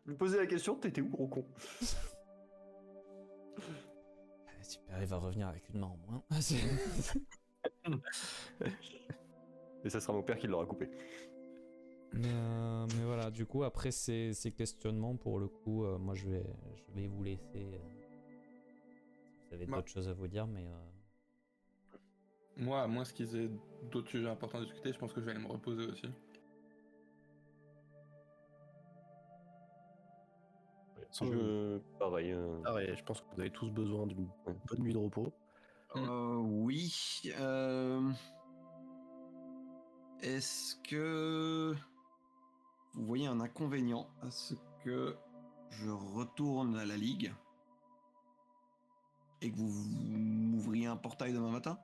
[SPEAKER 4] lui poser la question, t'étais où, gros con?
[SPEAKER 1] Super, il va revenir avec une main en moins.
[SPEAKER 4] Et ça sera mon père qui l'aura coupé.
[SPEAKER 1] Mais voilà, du coup, après ces questionnements, pour le coup, moi je vais vous laisser. Vous avez
[SPEAKER 3] Bah.
[SPEAKER 1] d'autres choses à vous dire, mais.
[SPEAKER 3] Moi, à moins qu'ils aient d'autres sujets importants à discuter, je pense que je vais aller me reposer aussi.
[SPEAKER 4] Pareil.
[SPEAKER 5] Pareil, je pense que vous avez tous besoin d'une bonne nuit de repos.
[SPEAKER 2] Oui. Est-ce que vous voyez un inconvénient à ce que je retourne à la Ligue et que vous m'ouvriez un portail demain matin?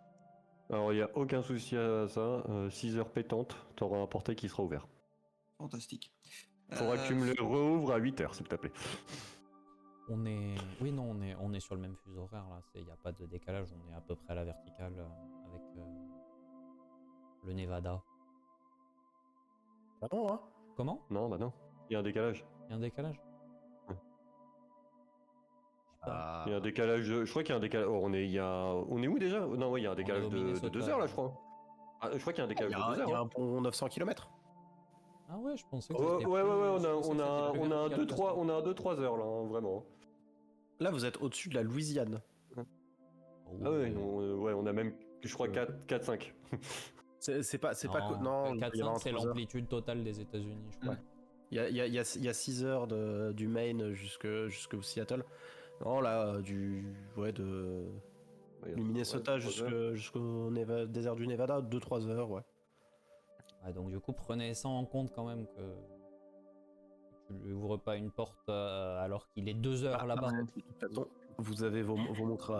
[SPEAKER 4] Alors, il n'y a aucun souci à ça. 6 heures pétantes, tu auras un portail qui sera ouvert.
[SPEAKER 2] Fantastique.
[SPEAKER 4] Faudra que tu me le rouvres à 8 heures, s'il te plaît.
[SPEAKER 1] On est... Oui, non, on est sur le même fuseau horaire, là. Il n'y a pas de décalage, on est à peu près à la verticale avec le Nevada.
[SPEAKER 5] Ah bon, hein?
[SPEAKER 1] Comment?
[SPEAKER 4] Non, bah non. Il y a un décalage.
[SPEAKER 1] Il y a un décalage?
[SPEAKER 4] Ouais.
[SPEAKER 1] Je sais pas.
[SPEAKER 4] Il y a un décalage. Je crois qu'il y a un décalage. Oh, on est où déjà? Non, ouais, il y a un décalage
[SPEAKER 1] au
[SPEAKER 4] de
[SPEAKER 1] Minnesota.
[SPEAKER 4] 2 heures là, je crois. Ah, je crois qu'il y a un
[SPEAKER 5] Il
[SPEAKER 4] décalage
[SPEAKER 5] y a,
[SPEAKER 4] de 2
[SPEAKER 5] il y a
[SPEAKER 4] heures.
[SPEAKER 5] un bon 900 km.
[SPEAKER 1] Ah ouais, je pensais que
[SPEAKER 4] Ouais,
[SPEAKER 1] c'était
[SPEAKER 4] ouais,
[SPEAKER 1] plus-
[SPEAKER 4] ouais,
[SPEAKER 1] je pensais que c'était plus
[SPEAKER 4] on a un
[SPEAKER 1] vertical,
[SPEAKER 4] 2-3
[SPEAKER 1] parce que-
[SPEAKER 4] on a un 2-3 heures là, hein, vraiment.
[SPEAKER 5] Là, vous êtes au-dessus de la Louisiane.
[SPEAKER 1] Oh,
[SPEAKER 4] Ah ouais, on a même, je crois, 4-5.
[SPEAKER 5] C'est pas non, il doit y avoir
[SPEAKER 1] 4-5, c'est
[SPEAKER 5] un 3 heures.
[SPEAKER 1] l'amplitude totale des États-Unis, je crois.
[SPEAKER 5] Ouais. Il y a 6 heures du Maine jusqu'au Seattle. Non, là, du Minnesota jusqu'au désert du Nevada, 2-3 heures, ouais.
[SPEAKER 1] Ouais, donc du coup, prenez ça en compte quand même que tu lui ouvres pas une porte alors qu'il est 2 heures là-bas.
[SPEAKER 5] De toute façon, vous avez vos montres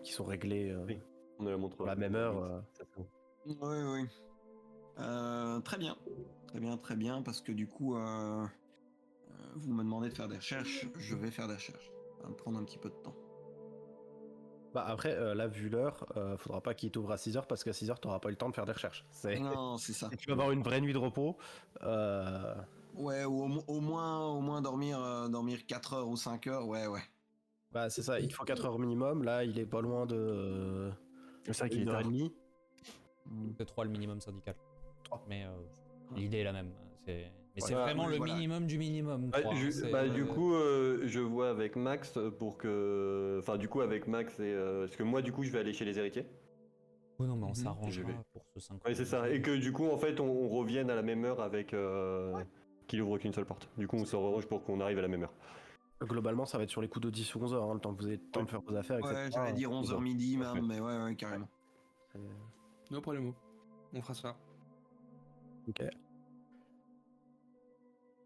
[SPEAKER 5] qui sont réglées
[SPEAKER 4] Oui. On a la montre
[SPEAKER 5] à la même heure.
[SPEAKER 2] Oui, oui. Très bien. Très bien, parce que du coup, vous me demandez de faire des recherches, je vais faire des recherches. Ça va me prendre un petit peu de temps.
[SPEAKER 5] Bah après, là, vu l'heure, faudra pas qu'il t'ouvre à 6 heures parce qu'à 6 heures, t'auras pas eu le temps de faire des recherches.
[SPEAKER 2] Non, c'est ça.
[SPEAKER 5] Tu vas avoir une vraie nuit de repos.
[SPEAKER 2] Ouais, ou au moins dormir 4 heures ou 5 heures, ouais.
[SPEAKER 5] Bah c'est ça, il te faut 4 heures minimum. Là, il est pas loin de
[SPEAKER 4] C'est ça qui est
[SPEAKER 5] 1h30.
[SPEAKER 1] C'est 3 le minimum syndical.
[SPEAKER 5] 3.
[SPEAKER 1] Mais l'idée est la même. Mais c'est
[SPEAKER 4] Voilà,
[SPEAKER 1] vraiment
[SPEAKER 2] oui,
[SPEAKER 1] le
[SPEAKER 2] voilà.
[SPEAKER 1] minimum du minimum.
[SPEAKER 4] Bah,
[SPEAKER 1] 3, hein, c'est-
[SPEAKER 4] du coup, je vois avec Max pour que. Enfin, du coup, avec Max et. Parce que moi, du coup, je vais aller chez les héritiers.
[SPEAKER 1] Oui, non, mais on
[SPEAKER 3] Mhm.
[SPEAKER 1] s'arrangera
[SPEAKER 4] Je vais.
[SPEAKER 1] pour ce 5
[SPEAKER 4] Ouais, c'est ça. Et que du coup, en fait, on revienne à la même heure avec. Qu'il ouvre qu'une seule porte. Du coup, on s'arrange pour qu'on arrive à la même heure.
[SPEAKER 5] Globalement, ça va être sur les coups de 10 ou 11 heures, hein, le temps que vous ayez le temps de faire vos affaires, etc.
[SPEAKER 2] Ouais, j'allais dire 11h midi même,
[SPEAKER 4] Ouais.
[SPEAKER 2] mais ouais, carrément.
[SPEAKER 3] No problème. On fera ça.
[SPEAKER 5] Ok.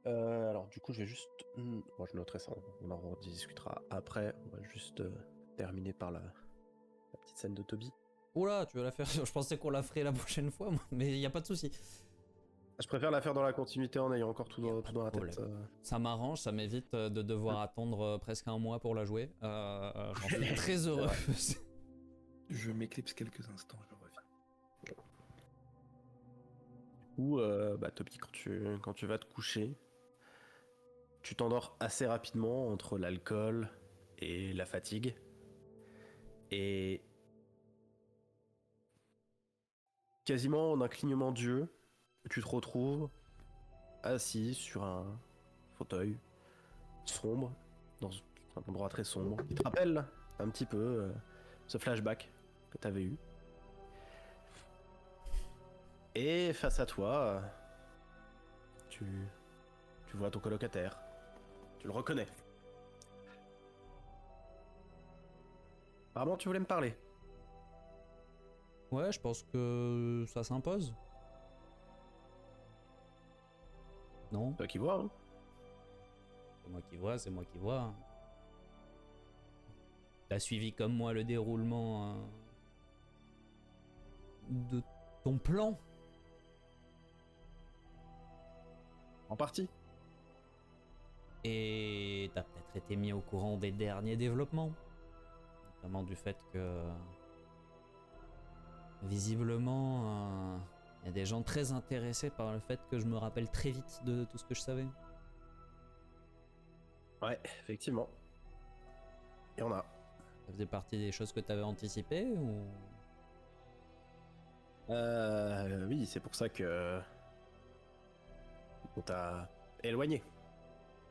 [SPEAKER 5] Alors du coup, je vais juste... Moi, je noterai ça, on en rediscutera après. On va juste terminer par la petite scène de Toby.
[SPEAKER 1] Oula, tu veux la faire? Je pensais qu'on la ferait la prochaine fois, moi, mais il n'y a pas de souci.
[SPEAKER 5] Je préfère la faire dans la continuité en ayant encore tout dans la tête.
[SPEAKER 1] Ça m'arrange, ça m'évite de devoir attendre presque un mois pour la jouer. J'en suis très heureux.
[SPEAKER 3] Je m'éclipse quelques instants, je reviens.
[SPEAKER 5] Ou Toby, quand tu vas te coucher, tu t'endors assez rapidement entre l'alcool et la fatigue. Et quasiment en un clignement d'yeux, tu te retrouves assis sur un fauteuil sombre, dans un endroit très sombre, qui te rappelle un petit peu ce flashback que tu avais eu. Et face à toi, tu vois ton colocataire. Tu le reconnais. Apparemment, tu voulais me parler.
[SPEAKER 1] Ouais, je pense que ça s'impose. Non,
[SPEAKER 5] Toi qui vois, hein.
[SPEAKER 1] c'est moi qui vois, c'est moi qui vois. T'as suivi comme moi le déroulement de ton plan.
[SPEAKER 5] En partie.
[SPEAKER 1] Et t'as peut-être été mis au courant des derniers développements. Notamment du fait que... visiblement, il y a des gens très intéressés par le fait que je me rappelle très vite de tout ce que je savais.
[SPEAKER 5] Ouais, effectivement. Et on a.
[SPEAKER 1] Ça faisait partie des choses que t'avais anticipées ou...
[SPEAKER 5] Oui, c'est pour ça que... on t'a éloigné.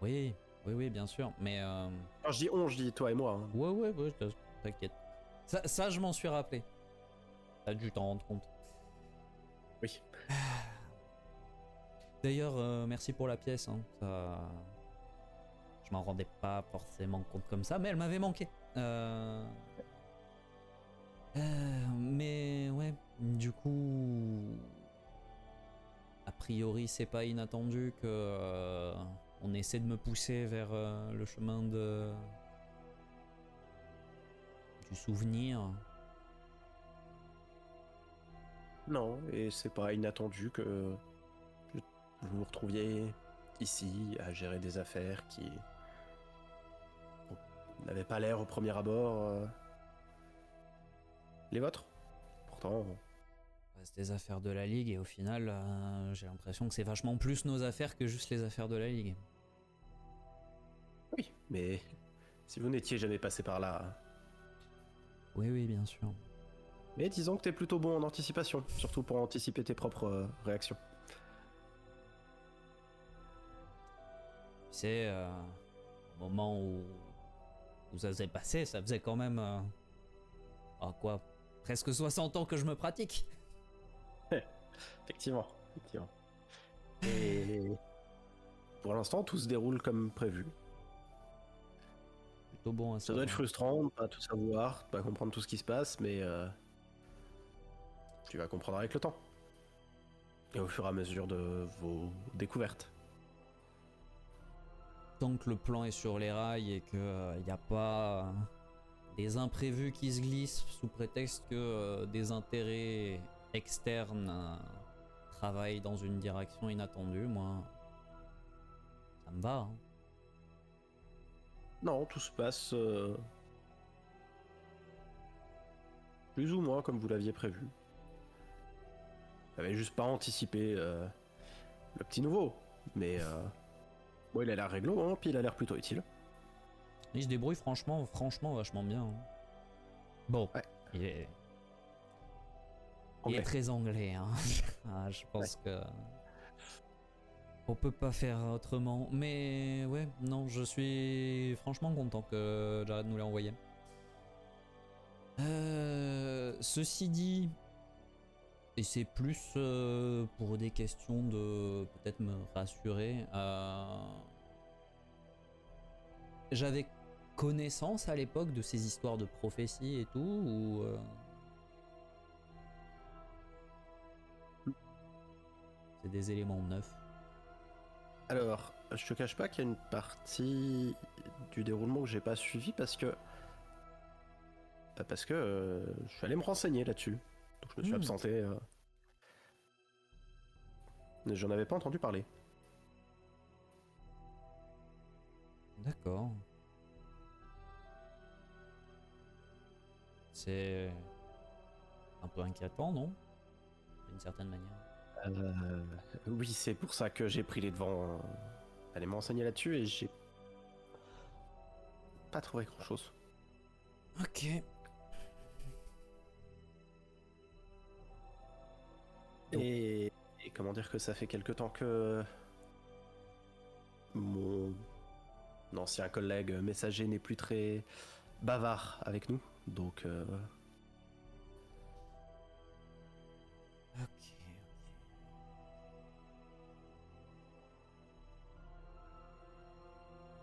[SPEAKER 1] Oui, bien sûr, mais...
[SPEAKER 5] Alors, je dis toi et moi. Hein.
[SPEAKER 1] Ouais, t'inquiète. Ça, je m'en suis rappelé. T'as dû t'en rendre compte.
[SPEAKER 5] Oui.
[SPEAKER 1] D'ailleurs, merci pour la pièce. Hein. Ça... Je m'en rendais pas forcément compte comme ça, mais elle m'avait manqué. Mais ouais, du coup... A priori, c'est pas inattendu que on essaie de me pousser vers le chemin du souvenir.
[SPEAKER 5] Non, et c'est pas inattendu que vous vous retrouviez ici à gérer des affaires qui n'avaient pas l'air au premier abord les vôtres. Pourtant,
[SPEAKER 1] C'est des affaires de la Ligue et au final, j'ai l'impression que c'est vachement plus nos affaires que juste les affaires de la Ligue.
[SPEAKER 5] oui, mais si vous n'étiez jamais passé par là.
[SPEAKER 1] Oui, oui, bien sûr.
[SPEAKER 5] Mais disons que t'es plutôt bon en anticipation, surtout pour anticiper tes propres réactions.
[SPEAKER 1] Tu sais, au moment où ça s'est passé, ça faisait quand même... presque 60 ans que je me pratique.
[SPEAKER 5] Effectivement. Et pour l'instant, tout se déroule comme prévu.
[SPEAKER 1] Plutôt bon à
[SPEAKER 5] Ça doit être frustrant de pas tout savoir, de pas comprendre tout ce qui se passe, mais tu vas comprendre avec le temps. Et au fur et à mesure de vos découvertes.
[SPEAKER 1] Tant que le plan est sur les rails et qu'il n'y a pas des imprévus qui se glissent sous prétexte que des intérêts externes travaillent dans une direction inattendue, moi, ça me va. Hein.
[SPEAKER 5] Non, tout se passe plus ou moins comme vous l'aviez prévu. J'avais juste pas anticipé le petit nouveau, mais bon, il a l'air réglo, hein, puis il a l'air plutôt utile.
[SPEAKER 1] Il se débrouille franchement vachement bien. Hein. Bon,
[SPEAKER 5] Ouais.
[SPEAKER 1] il est
[SPEAKER 5] Anglais.
[SPEAKER 1] très anglais. Hein. Je pense que on peut pas faire autrement. Mais ouais, non, je suis franchement content que Jared nous l'ait envoyé. Ceci dit, et c'est plus pour des questions de peut-être me rassurer. J'avais connaissance à l'époque de ces histoires de prophéties et tout, ou c'est des éléments neufs.
[SPEAKER 5] Alors, je te cache pas qu'il y a une partie du déroulement que j'ai pas suivi parce que je suis allé me renseigner là-dessus. Donc je me suis absenté. J'en avais pas entendu parler.
[SPEAKER 1] D'accord. C'est un peu inquiétant, non? D'une certaine manière.
[SPEAKER 5] Oui, c'est pour ça que j'ai pris les devants. Aller me renseigner là-dessus et j'ai pas trouvé grand-chose.
[SPEAKER 1] Ok.
[SPEAKER 5] Et comment dire que ça fait quelque temps que mon ancien collègue messager n'est plus très bavard avec nous, donc
[SPEAKER 1] Ok.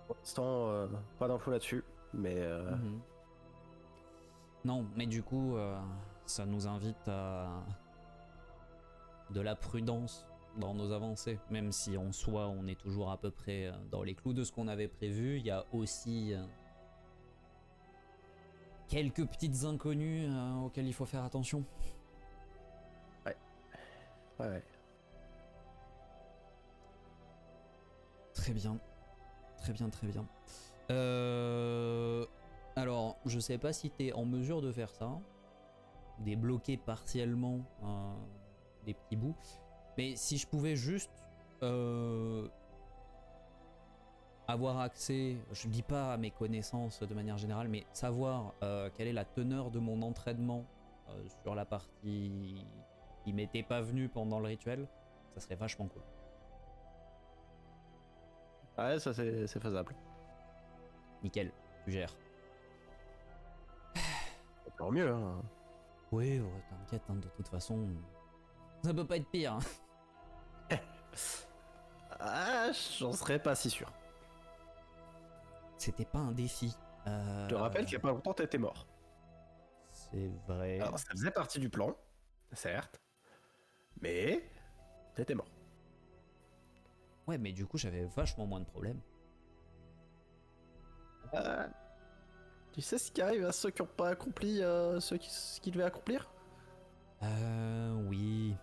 [SPEAKER 5] pour l'instant pas d'infos là-dessus, mais
[SPEAKER 1] Mhm. Non, mais du coup, ça nous invite à de la prudence dans nos avancées, même si en soi on est toujours à peu près dans les clous de ce qu'on avait prévu. Il y a aussi quelques petites inconnues auxquelles il faut faire attention.
[SPEAKER 5] ouais.
[SPEAKER 1] Très bien. Alors, je sais pas si t'es en mesure de faire ça, débloquer partiellement des petits bouts, mais si je pouvais juste avoir accès, je dis pas à mes connaissances de manière générale, mais savoir quelle est la teneur de mon entraînement sur la partie qui m'était pas venue pendant le rituel, ça serait vachement cool.
[SPEAKER 5] Ouais, ça c'est faisable.
[SPEAKER 1] Nickel, tu gères.
[SPEAKER 5] Encore mieux, hein.
[SPEAKER 1] Oui, ouais, t'inquiète, hein, de toute façon, ça peut pas être pire. Hein.
[SPEAKER 5] Ah, j'en serais pas si sûr.
[SPEAKER 1] C'était pas un défi.
[SPEAKER 5] Je te rappelle qu'il y a pas longtemps t'étais mort.
[SPEAKER 1] C'est vrai.
[SPEAKER 5] Alors ça faisait partie du plan, certes, mais t'étais mort.
[SPEAKER 1] Ouais, mais du coup, j'avais vachement moins de problèmes.
[SPEAKER 5] Tu sais ce qui arrive à ceux qui n'ont pas accompli ce qu'ils devaient accomplir?
[SPEAKER 1] Oui.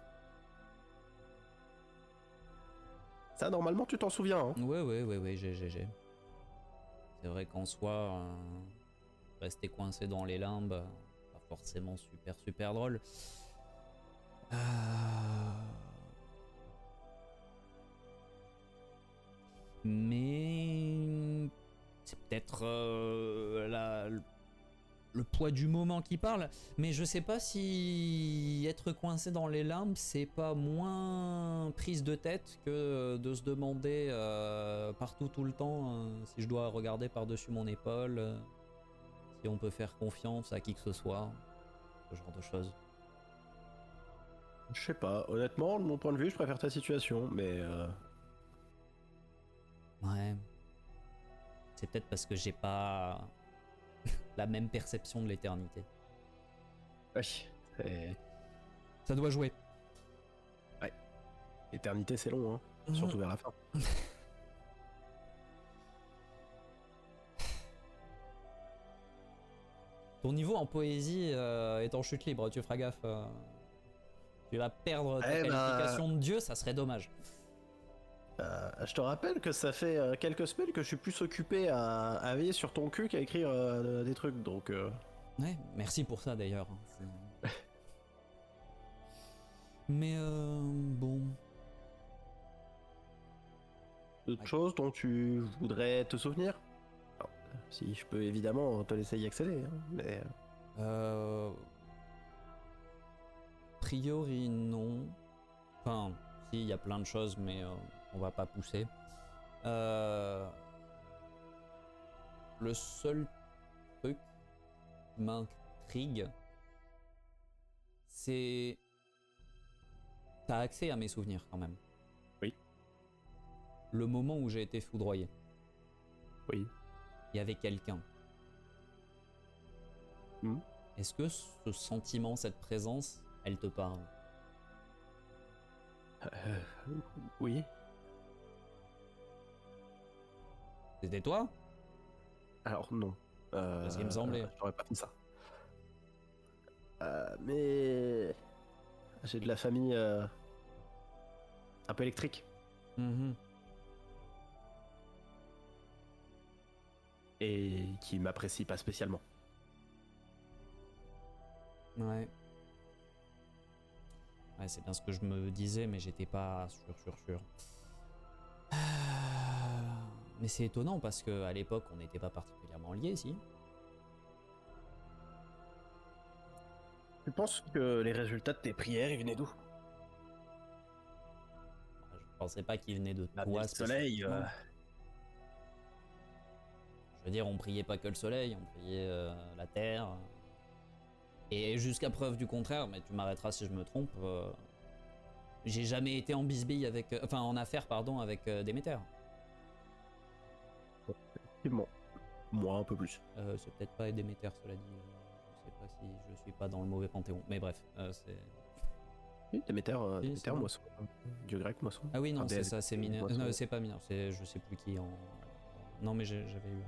[SPEAKER 5] Ça, normalement, tu t'en souviens. Hein.
[SPEAKER 1] Ouais, j'ai. C'est vrai qu'en soi, rester coincé dans les limbes, pas forcément super drôle. Mais c'est peut-être le poids du moment qui parle, mais je sais pas si être coincé dans les limbes c'est pas moins prise de tête que de se demander partout tout le temps si je dois regarder par-dessus mon épaule, si on peut faire confiance à qui que ce soit, ce genre de choses.
[SPEAKER 5] Je sais pas. Honnêtement, de mon point de vue, je préfère ta situation, mais...
[SPEAKER 1] Ouais. C'est peut-être parce que j'ai pas la même perception de l'éternité.
[SPEAKER 5] Oui,
[SPEAKER 1] Ça doit jouer.
[SPEAKER 5] L'éternité, c'est long, hein. Surtout vers la fin.
[SPEAKER 1] Ton niveau en poésie est en chute libre, tu feras gaffe. Tu vas perdre ta qualification de dieu, ça serait dommage.
[SPEAKER 5] Je te rappelle que ça fait quelques semaines que je suis plus occupé à veiller sur ton cul qu'à écrire des trucs, donc...
[SPEAKER 1] Ouais, merci pour ça d'ailleurs. Mais bon...
[SPEAKER 5] D'autres choses dont tu voudrais te souvenir? Alors, si je peux évidemment te laisser y accéder, hein, mais...
[SPEAKER 1] priori non. Enfin, si, il y a plein de choses, mais on va pas pousser. Le seul truc qui m'intrigue, c'est... T'as accès à mes souvenirs quand même.
[SPEAKER 5] Oui.
[SPEAKER 1] Le moment où j'ai été foudroyé.
[SPEAKER 5] Oui.
[SPEAKER 1] Il y avait quelqu'un. Est-ce que ce sentiment, cette présence, elle te parle?
[SPEAKER 5] Oui.
[SPEAKER 1] C'était toi?
[SPEAKER 5] Alors non.
[SPEAKER 1] Parce qu'il me semblait.
[SPEAKER 5] J'aurais pas fait ça. Mais... J'ai de la famille un peu électrique. Et qui m'apprécie pas spécialement.
[SPEAKER 1] Ouais. Ouais, c'est bien ce que je me disais, mais j'étais pas sûr. Mais c'est étonnant parce que à l'époque, on n'était pas particulièrement liés, si.
[SPEAKER 5] Tu penses que les résultats de tes prières, ils venaient d'où?
[SPEAKER 1] Je pensais pas qu'il venait de
[SPEAKER 5] Le
[SPEAKER 1] toi
[SPEAKER 5] soleil.
[SPEAKER 1] spécifiquement. Je veux dire, on priait pas que le soleil, on priait la terre. Et jusqu'à preuve du contraire, mais tu m'arrêteras si je me trompe, j'ai jamais été en bisbille avec... enfin, en affaire, pardon, avec Déméter.
[SPEAKER 5] Effectivement. Moi, un peu plus.
[SPEAKER 1] C'est peut-être pas Déméter, cela dit. Je sais pas si je suis pas dans le mauvais panthéon. Mais bref, c'est...
[SPEAKER 5] Oui, Déméter,
[SPEAKER 1] Si,
[SPEAKER 5] Déméter,
[SPEAKER 1] c'est bon.
[SPEAKER 5] moisson. Dieu grec, moisson.
[SPEAKER 1] Ah oui, non,
[SPEAKER 5] Enfin,
[SPEAKER 1] c'est
[SPEAKER 5] déesse
[SPEAKER 1] ça, c'est
[SPEAKER 5] grecque,
[SPEAKER 1] mineur.
[SPEAKER 5] moisson.
[SPEAKER 1] Non, c'est pas mineur, c'est je sais plus qui en... Non, mais j'avais eu...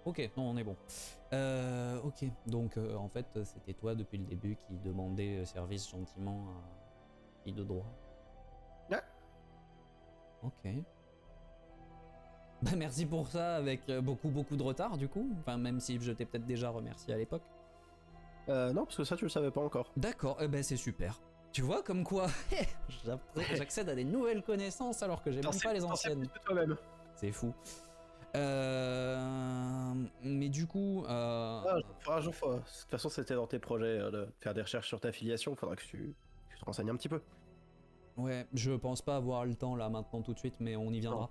[SPEAKER 1] Ok, non, on est bon. Ok, donc en fait, c'était toi depuis le début qui demandait service gentiment à qui de droit.
[SPEAKER 5] Ouais.
[SPEAKER 1] Ok. Bah merci pour ça avec beaucoup de retard du coup. Enfin, même si je t'ai peut-être déjà remercié à l'époque.
[SPEAKER 5] Non, parce que ça, tu le savais pas encore.
[SPEAKER 1] D'accord, ben c'est super. Tu vois, comme quoi, j'accède à des nouvelles connaissances alors que j'ai même pas les anciennes.
[SPEAKER 5] Toi-même.
[SPEAKER 1] C'est fou. Mais du coup...
[SPEAKER 5] Faudra un jour, de toute façon, c'était dans tes projets de faire des recherches sur ta filiation. Faudra que tu te renseignes un petit peu.
[SPEAKER 1] Ouais, je pense pas avoir le temps là maintenant tout de suite, mais on y viendra.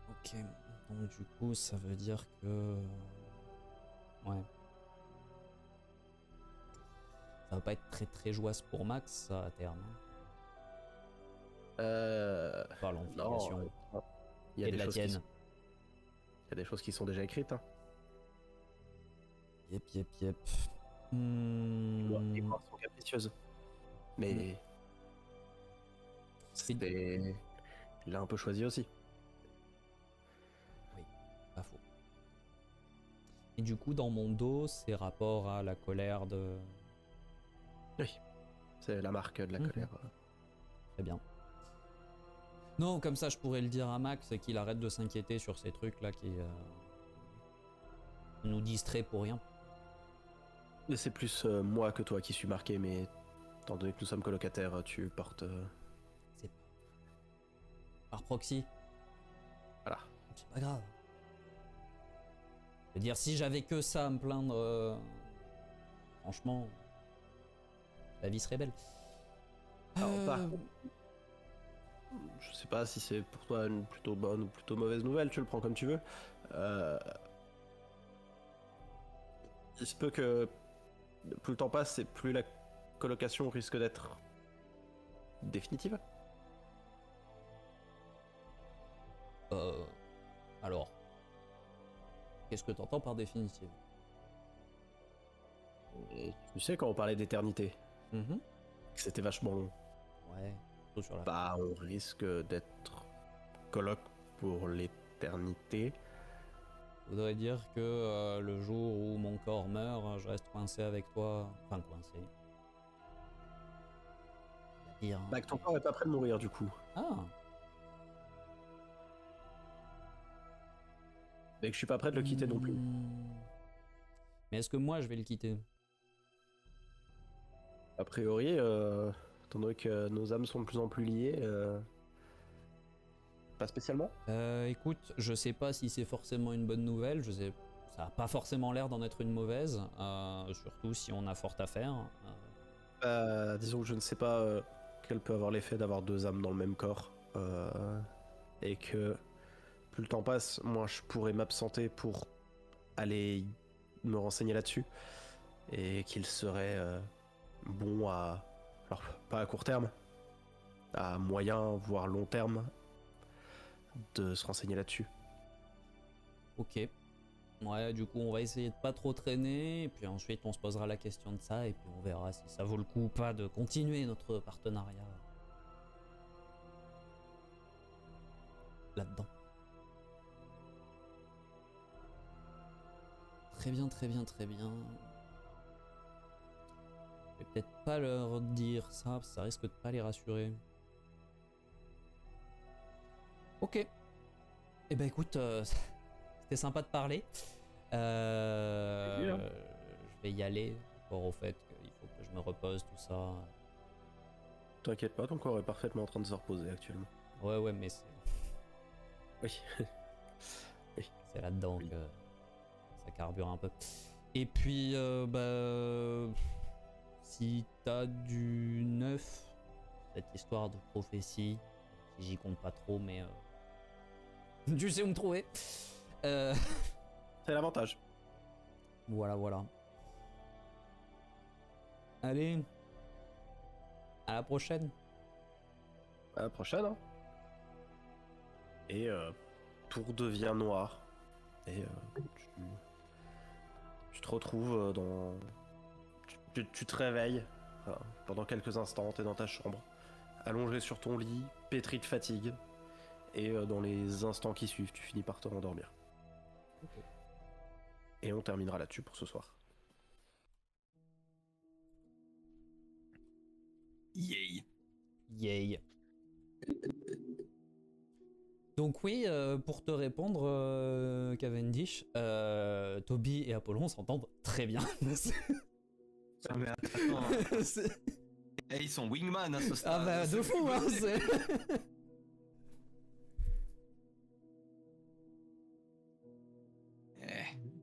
[SPEAKER 1] Ok, donc du coup, ça veut dire que... Ouais. Ça va pas être très jouasse pour Max, ça, à terme. Enfin, l'amplification.
[SPEAKER 5] Non. Il y a
[SPEAKER 1] Et
[SPEAKER 5] des
[SPEAKER 1] de la
[SPEAKER 5] choses
[SPEAKER 1] tienne.
[SPEAKER 5] Il y a des choses qui sont déjà écrites. Hein.
[SPEAKER 1] Yep.
[SPEAKER 5] Les voix sont capricieuses. Mais Il l'a un peu choisi aussi.
[SPEAKER 1] Oui, pas faux. Et du coup, dans mon dos, c'est rapport à la colère de...
[SPEAKER 5] Oui. C'est la marque de la
[SPEAKER 1] Mhm.
[SPEAKER 5] colère.
[SPEAKER 1] Très bien. Non, comme ça, je pourrais le dire à Max et qu'il arrête de s'inquiéter sur ces trucs-là qui nous distrait pour rien.
[SPEAKER 5] Et c'est plus moi que toi qui suis marqué, mais étant donné que nous sommes colocataires, tu portes...
[SPEAKER 1] C'est par proxy.
[SPEAKER 5] Voilà.
[SPEAKER 1] C'est pas grave. Je veux dire, si j'avais que ça à me plaindre, franchement, la vie serait belle.
[SPEAKER 5] Alors, par contre, je sais pas si c'est pour toi une plutôt bonne ou plutôt mauvaise nouvelle, tu le prends comme tu veux. Il se peut que plus le temps passe et plus la colocation risque d'être définitive.
[SPEAKER 1] Alors, qu'est-ce que t'entends par définitive?
[SPEAKER 5] Et tu sais, quand on parlait d'éternité, que c'était vachement long,
[SPEAKER 1] Ouais, surtout sur la...
[SPEAKER 5] bah on risque d'être coloc pour l'éternité.
[SPEAKER 1] Faudrait dire que le jour où mon corps meurt, je reste coincé avec toi. Enfin, coincé. C'est-à-dire, hein.
[SPEAKER 5] Bah que ton corps est pas prêt de mourir du coup.
[SPEAKER 1] Ah,
[SPEAKER 5] Et que je suis pas prêt de le quitter non plus.
[SPEAKER 1] Mais est-ce que moi je vais le quitter?
[SPEAKER 5] A priori, étant donné que nos âmes sont de plus en plus liées, pas spécialement.
[SPEAKER 1] Écoute, je sais pas si c'est forcément une bonne nouvelle. Je sais, ça a pas forcément l'air d'en être une mauvaise. Surtout si on a fort à faire.
[SPEAKER 5] Disons que je ne sais pas quel peut avoir l'effet d'avoir deux âmes dans le même corps. Et que plus le temps passe, moi je pourrais m'absenter pour aller me renseigner là-dessus. Et qu'il serait bon à... Alors, pas à court terme, à moyen, voire long terme, de se renseigner là-dessus.
[SPEAKER 1] Ok. Ouais, du coup, on va essayer de pas trop traîner. Et puis ensuite, on se posera la question de ça. Et puis on verra si ça vaut le coup ou pas de continuer notre partenariat là-dedans. Très bien, très bien, très bien. Je vais peut-être pas leur dire ça, parce que ça risque de pas les rassurer. Ok. Eh ben écoute, c'était sympa de parler. Je vais y aller, par rapport au fait qu'il faut que je me repose, tout ça.
[SPEAKER 5] T'inquiète pas, ton corps est parfaitement en train de se reposer actuellement.
[SPEAKER 1] Ouais, mais c'est
[SPEAKER 5] Oui.
[SPEAKER 1] c'est là-dedans
[SPEAKER 5] Oui.
[SPEAKER 1] que ça carbure un peu. Et puis, si t'as du neuf, cette histoire de prophétie, j'y compte pas trop, mais tu sais où me trouver.
[SPEAKER 5] C'est l'avantage.
[SPEAKER 1] Voilà. Allez, à la prochaine.
[SPEAKER 5] À la prochaine. Hein. Et tout redevient noir. Et tu te retrouves dans... Tu te réveilles pendant quelques instants, t'es dans ta chambre, allongé sur ton lit, pétri de fatigue. Et dans les instants qui suivent, tu finis par te rendormir.
[SPEAKER 1] Ok.
[SPEAKER 5] Et on terminera là-dessus pour ce soir.
[SPEAKER 2] Yay.
[SPEAKER 1] Donc oui, pour te répondre, Cavendish, Toby et Apollon s'entendent très bien.
[SPEAKER 2] Ah, mais attends.
[SPEAKER 1] C'est-
[SPEAKER 2] Eh, ils sont wingman à ce stade.
[SPEAKER 1] Ah bah de
[SPEAKER 2] C'est
[SPEAKER 1] fou, hein,
[SPEAKER 2] plus possible.
[SPEAKER 1] c'est...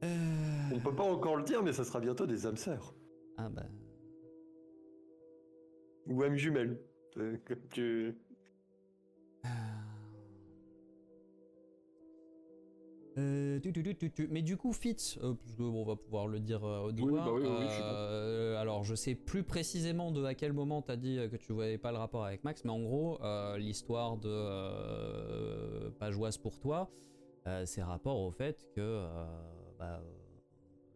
[SPEAKER 2] Eh,
[SPEAKER 4] On peut pas encore le dire, mais ça sera bientôt des âmes sœurs.
[SPEAKER 1] Ah bah...
[SPEAKER 4] Ou âmes jumelles. Comme tu...
[SPEAKER 1] Mais du coup, Fitz, parce que on va pouvoir le dire à haute
[SPEAKER 4] Oui,
[SPEAKER 1] voix,
[SPEAKER 4] bah oui, je suis bon.
[SPEAKER 1] alors je sais plus précisément de à quel moment t'as dit que tu voyais pas le rapport avec Max, mais en gros, l'histoire de Pageoise pour toi, c'est rapport au fait que,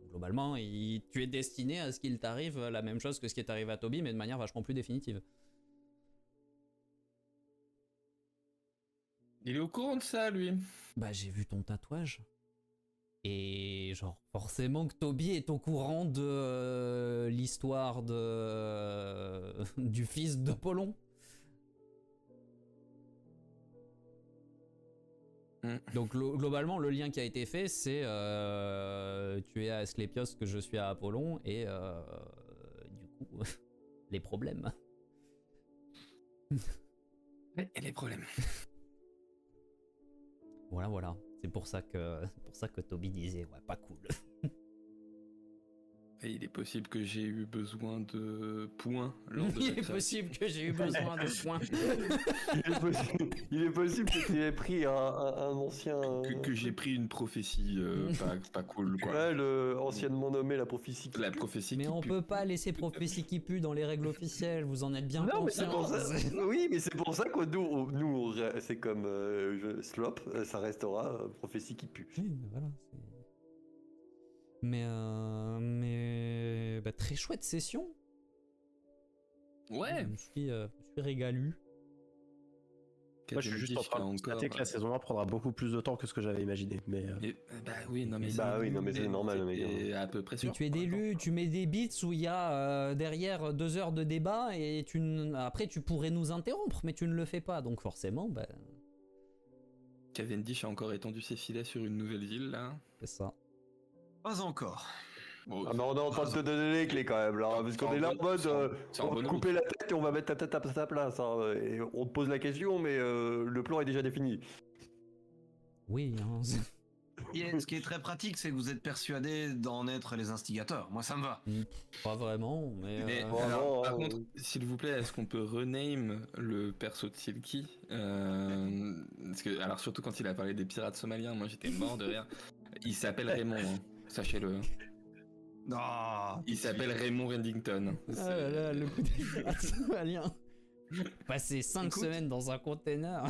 [SPEAKER 1] globalement, tu es destiné à ce qu'il t'arrive la même chose que ce qui est arrivé à Toby, mais de manière vachement plus définitive.
[SPEAKER 3] Il est au courant de ça, lui.
[SPEAKER 1] Bah, j'ai vu ton tatouage. Et genre, forcément que Toby est au courant de l'histoire du fils d'Apollon. Donc globalement, le lien qui a été fait, c'est tu es à Asclépios que je suis à Apollon, et du coup, les problèmes.
[SPEAKER 3] Et les problèmes.
[SPEAKER 1] Voilà. C'est pour ça que Toby disait, ouais, pas cool.
[SPEAKER 3] Et il est possible que j'ai eu besoin de points lors de
[SPEAKER 1] Il
[SPEAKER 3] notre
[SPEAKER 1] est possible que j'ai eu besoin de points.
[SPEAKER 4] Il est possible que tu aies pris un ancien.
[SPEAKER 3] que j'ai pris une prophétie pas cool, quoi.
[SPEAKER 4] Ouais, anciennement nommé la prophétie.
[SPEAKER 3] La prophétie
[SPEAKER 1] Mais
[SPEAKER 3] qui
[SPEAKER 1] on
[SPEAKER 3] pue.
[SPEAKER 1] peut pas laisser prophétie qui pue dans les règles officielles, vous en êtes bien
[SPEAKER 4] Non, mais c'est
[SPEAKER 1] conscients.
[SPEAKER 4] pour ça. Oui, mais c'est pour ça que c'est comme Slop, ça restera prophétie qui pue.
[SPEAKER 1] Oui, mais voilà. Mais bah, très chouette session.
[SPEAKER 3] Ouais.
[SPEAKER 1] Je me suis régalu.
[SPEAKER 5] Moi, je suis juste en train de constater que la saison 1 prendra beaucoup plus de temps que ce que j'avais imaginé. Mais
[SPEAKER 3] Bah oui, non mais
[SPEAKER 4] c'est normal, mec.
[SPEAKER 3] Et à peu près
[SPEAKER 1] Mais
[SPEAKER 3] sûr.
[SPEAKER 1] tu es d'élu, tu mets des bits où il y a derrière 2 heures de débat et après tu pourrais nous interrompre, mais tu ne le fais pas, donc forcément, bah,
[SPEAKER 3] Cavendish a encore étendu ses filets sur une nouvelle ville, là.
[SPEAKER 1] c'est ça.
[SPEAKER 2] Pas encore.
[SPEAKER 3] Bon,
[SPEAKER 4] Ah, mais on est en train de te donner les clés quand même, là, parce qu'on est là en mode
[SPEAKER 3] c'est en
[SPEAKER 4] on va
[SPEAKER 3] bonne
[SPEAKER 4] te couper la tête et on va mettre ta tête à sa place. Hein, et on te pose la question, mais le plan est déjà défini.
[SPEAKER 1] Oui, hein.
[SPEAKER 2] Et ce qui est très pratique, c'est que vous êtes persuadés d'en être les instigateurs. Moi, ça me va.
[SPEAKER 1] Pas vraiment, mais.
[SPEAKER 3] Mais
[SPEAKER 4] bon,
[SPEAKER 3] alors,
[SPEAKER 4] non,
[SPEAKER 3] par
[SPEAKER 4] hein,
[SPEAKER 3] contre, s'il vous plaît, est-ce qu'on peut rename le perso de Silky parce que, alors surtout quand il a parlé des pirates somaliens, moi j'étais mort de rire. Il s'appelle Raymond, hein, sachez-le.
[SPEAKER 2] Non.
[SPEAKER 3] Il s'appelle Raymond Reddington.
[SPEAKER 1] Ah là là, le coup des pirates somaliens. Passer 5
[SPEAKER 2] Écoute.
[SPEAKER 1] semaines dans un container.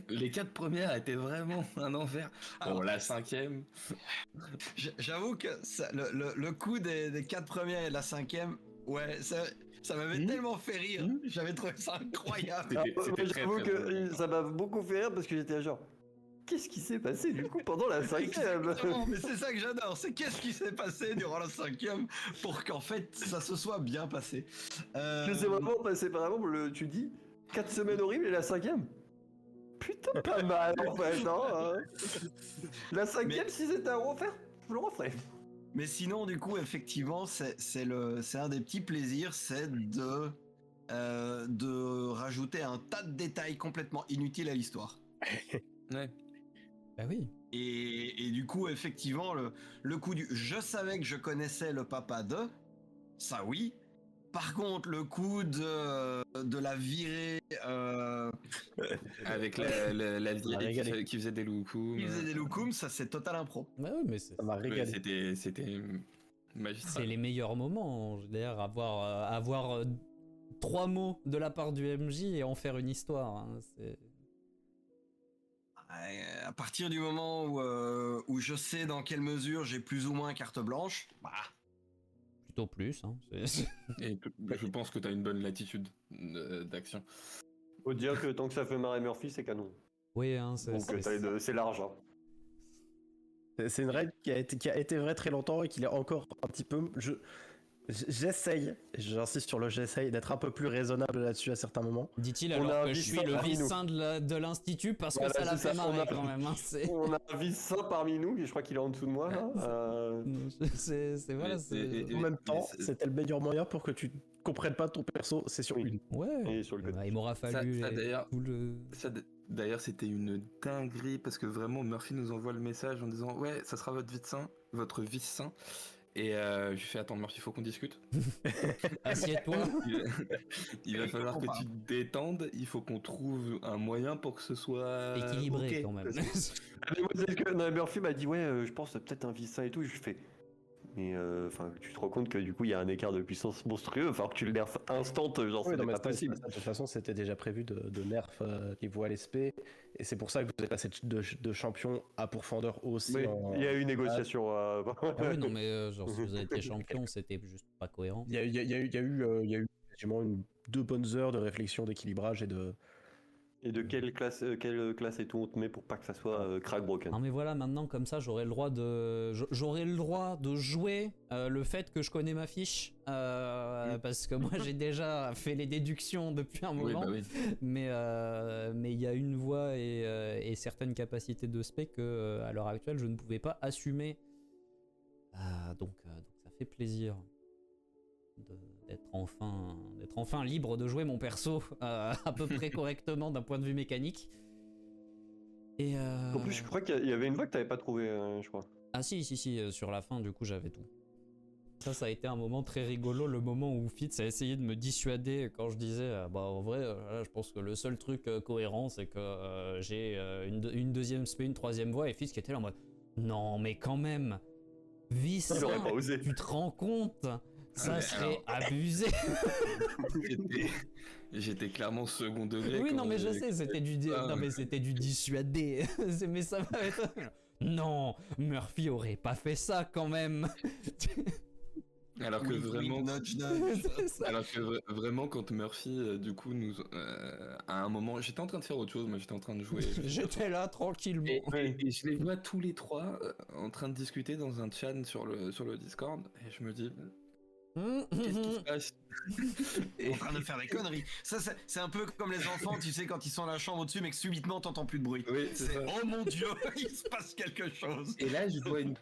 [SPEAKER 3] Les 4 premières étaient vraiment un enfer. Bon,
[SPEAKER 2] Alors,
[SPEAKER 3] la 5ème.
[SPEAKER 2] J'avoue que le coup des 4 premières et de la 5e, ouais, ça m'avait tellement fait rire. J'avais trouvé ça incroyable.
[SPEAKER 3] C'était
[SPEAKER 4] Moi,
[SPEAKER 3] très,
[SPEAKER 4] j'avoue
[SPEAKER 3] très
[SPEAKER 4] que ça m'a beaucoup fait rire parce que j'étais genre, qu'est-ce qui s'est passé du coup pendant la 5ème?
[SPEAKER 2] Exactement, mais c'est ça que j'adore, c'est qu'est-ce qui s'est passé durant la 5e pour qu'en fait ça se soit bien passé.
[SPEAKER 4] Je sais vraiment, c'est vraiment, tu dis 4 semaines horribles et la 5ème? Putain, pas mal en fait, hein. La 5ème, si c'était à refaire, je le referais.
[SPEAKER 2] Mais sinon, du coup, effectivement, c'est un des petits plaisirs, c'est de rajouter un tas de détails complètement inutiles à l'histoire.
[SPEAKER 3] Ouais.
[SPEAKER 1] Bah oui.
[SPEAKER 2] Et du coup, effectivement, le coup du je savais que je connaissais le papa de, ça oui. Par contre, le coup de la virée
[SPEAKER 3] Avec la vieille
[SPEAKER 5] régalé.
[SPEAKER 3] qui faisait des loukoums.
[SPEAKER 2] qui faisait des loukoums, ça c'est total impro.
[SPEAKER 1] Bah oui, mais c'est.
[SPEAKER 5] ça m'a régalé.
[SPEAKER 3] C'était magistral.
[SPEAKER 1] C'est les meilleurs moments. D'ailleurs, avoir 3 mots de la part du MJ et en faire une histoire. Hein, c'est.
[SPEAKER 2] À partir du moment où je sais dans quelle mesure j'ai plus ou moins carte blanche, bah,
[SPEAKER 1] Plutôt plus. Hein.
[SPEAKER 3] Et je pense que t'as une bonne latitude d'action.
[SPEAKER 4] Faut dire que tant que ça fait marrer Murphy, c'est canon.
[SPEAKER 1] Oui, hein,
[SPEAKER 4] Donc c'est large. Hein.
[SPEAKER 5] C'est une règle qui a été vraie très longtemps et qui l'est encore un petit peu. J'essaye, j'insiste sur le j'essaye, d'être un peu plus raisonnable là-dessus à certains moments.
[SPEAKER 1] Dit-il
[SPEAKER 4] On a
[SPEAKER 1] alors
[SPEAKER 4] un
[SPEAKER 1] que je suis
[SPEAKER 4] vice-saint
[SPEAKER 1] le
[SPEAKER 4] parmi nous.
[SPEAKER 1] vice-saint de l'institut parce
[SPEAKER 4] Voilà,
[SPEAKER 1] que ça l'a
[SPEAKER 4] c'est
[SPEAKER 1] fait
[SPEAKER 4] ça, on
[SPEAKER 1] marrer
[SPEAKER 4] a-
[SPEAKER 1] quand même. Hein, c'est...
[SPEAKER 4] On a un vice-saint parmi nous, et je crois qu'il est en dessous de moi. Là.
[SPEAKER 1] Voilà,
[SPEAKER 3] Mais
[SPEAKER 1] c'est...
[SPEAKER 5] En même temps,
[SPEAKER 3] c'est-
[SPEAKER 5] c'était le meilleur moyen pour que tu comprennes pas ton perso, c'est sur
[SPEAKER 4] Oui.
[SPEAKER 5] une.
[SPEAKER 1] Ouais.
[SPEAKER 4] Et sur le côté.
[SPEAKER 1] Bah, il m'aura fallu
[SPEAKER 3] ça, d'ailleurs-
[SPEAKER 1] tout le...
[SPEAKER 3] D'ailleurs, c'était une dinguerie parce que vraiment Murphy nous envoie le message en disant ouais, ça sera votre vice-saint. Et je lui fais attends Murphy, faut qu'on discute.
[SPEAKER 1] Assieds-toi.
[SPEAKER 3] Il va falloir que tu te détendes. Il faut qu'on trouve un moyen pour que ce soit
[SPEAKER 1] Équilibré
[SPEAKER 3] ok.
[SPEAKER 1] quand même.
[SPEAKER 4] Ah, mais moi, c'est que non, Murphy m'a dit ouais, je pense peut-être un vice-saint et tout. Et je fais. Mais enfin, tu te rends compte que du coup il y a un écart de puissance monstrueux. Enfin, que tu le nerfs instant, genre
[SPEAKER 5] Oui,
[SPEAKER 4] c'est
[SPEAKER 5] non, mais
[SPEAKER 4] pas possible.
[SPEAKER 5] de toute façon, c'était déjà prévu de nerf niveau LSP, et c'est pour ça que vous êtes passé de champion à pourfendeur aussi.
[SPEAKER 4] Mais il y a eu une négociation.
[SPEAKER 1] Ah oui, non, mais genre, si vous avez été champion, c'était juste pas cohérent.
[SPEAKER 5] Il y a eu quasiment 2 bonnes heures de réflexion, d'équilibrage et de
[SPEAKER 4] Et de quelle classe et tout on te met pour pas que ça soit crack broken?
[SPEAKER 1] Non mais voilà, maintenant comme ça j'aurai le droit de jouer le fait que je connais ma fiche parce que moi j'ai déjà fait les déductions depuis un
[SPEAKER 3] Oui,
[SPEAKER 1] moment,
[SPEAKER 3] bah oui.
[SPEAKER 1] mais il y a une voix et certaines capacités de spec que à l'heure actuelle je ne pouvais pas assumer. Donc ça fait plaisir d'être enfin libre de jouer mon perso à peu près correctement d'un point de vue mécanique. Et
[SPEAKER 4] En plus, je crois qu'il y avait une voix que t'avais pas trouvé, je crois.
[SPEAKER 1] Ah si, sur la fin du coup j'avais tout. Ça a été un moment très rigolo, le moment où Fitz a essayé de me dissuader quand je disais bah en vrai là, je pense que le seul truc cohérent c'est que j'ai une deuxième spé, une troisième voix, et Fitz qui était là en mode non mais quand même vis
[SPEAKER 4] Il aurait pas osé.
[SPEAKER 1] tu te rends compte, ça
[SPEAKER 3] mais
[SPEAKER 1] serait abusé.
[SPEAKER 3] J'étais clairement second degré.
[SPEAKER 1] Oui
[SPEAKER 3] quand
[SPEAKER 1] non mais je
[SPEAKER 3] j'ai-
[SPEAKER 1] sais c'était du dissuadé. Mais ça m'a non, Murphy aurait pas fait ça quand même.
[SPEAKER 3] Alors que
[SPEAKER 2] Wink, wink,
[SPEAKER 3] vraiment,
[SPEAKER 2] nudge, nudge.
[SPEAKER 1] C'est ça.
[SPEAKER 3] alors que vraiment quand Murphy du coup nous, à un moment, j'étais en train de faire autre chose, moi j'étais en train de jouer.
[SPEAKER 1] J'étais là tranquillement.
[SPEAKER 3] Et je les vois tous les trois en train de discuter dans un chat sur le Discord, et je me dis qu'est-ce qui se passe?
[SPEAKER 2] En train de faire des conneries. Ça, c'est un peu comme les enfants, tu sais, quand ils sont à la chambre au-dessus, mais que subitement t'entends plus de bruit.
[SPEAKER 3] Oui, c'est
[SPEAKER 2] C'est
[SPEAKER 3] ça.
[SPEAKER 2] oh mon dieu, il se passe quelque chose.
[SPEAKER 3] Et là, je vois une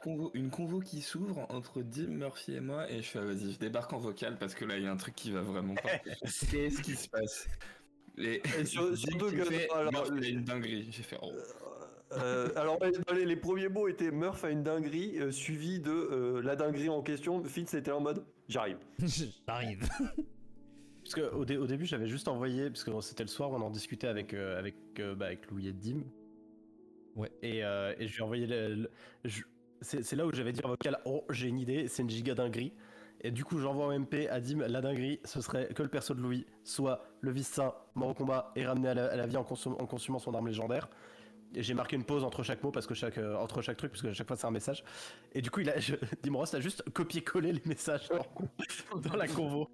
[SPEAKER 3] convo qui s'ouvre entre Dim, Murphy et moi, et je fais vas-y, je débarque en vocal parce que là, il y a un truc qui va vraiment pas. Qu'est-ce qui se passe? Et
[SPEAKER 4] surtout
[SPEAKER 3] Dim qui
[SPEAKER 4] que-
[SPEAKER 3] fait,
[SPEAKER 4] alors,
[SPEAKER 3] Murph, il a une dinguerie. J'ai fait oh.
[SPEAKER 4] Alors, les premiers mots étaient Murph a une dinguerie, suivi de la dinguerie en question. Fitz était en mode j'arrive.
[SPEAKER 1] J'arrive.
[SPEAKER 5] Parce que au début, j'avais juste envoyé, parce que c'était le soir, on en discutait avec Louis et Dim.
[SPEAKER 1] Ouais.
[SPEAKER 5] Et je lui ai envoyé c'est là où j'avais dit en vocal, oh, j'ai une idée, c'est une giga dinguerie. Et du coup, j'envoie en MP à Dim, la dinguerie, ce serait que le perso de Louis soit le vice-saint, mort au combat et ramené à la vie en consumant son arme légendaire. Et j'ai marqué une pause entre chaque mot, parce que entre chaque truc, parce que à chaque fois c'est un message. Et du coup, Dim Ross a juste copié-collé les messages dans la convo.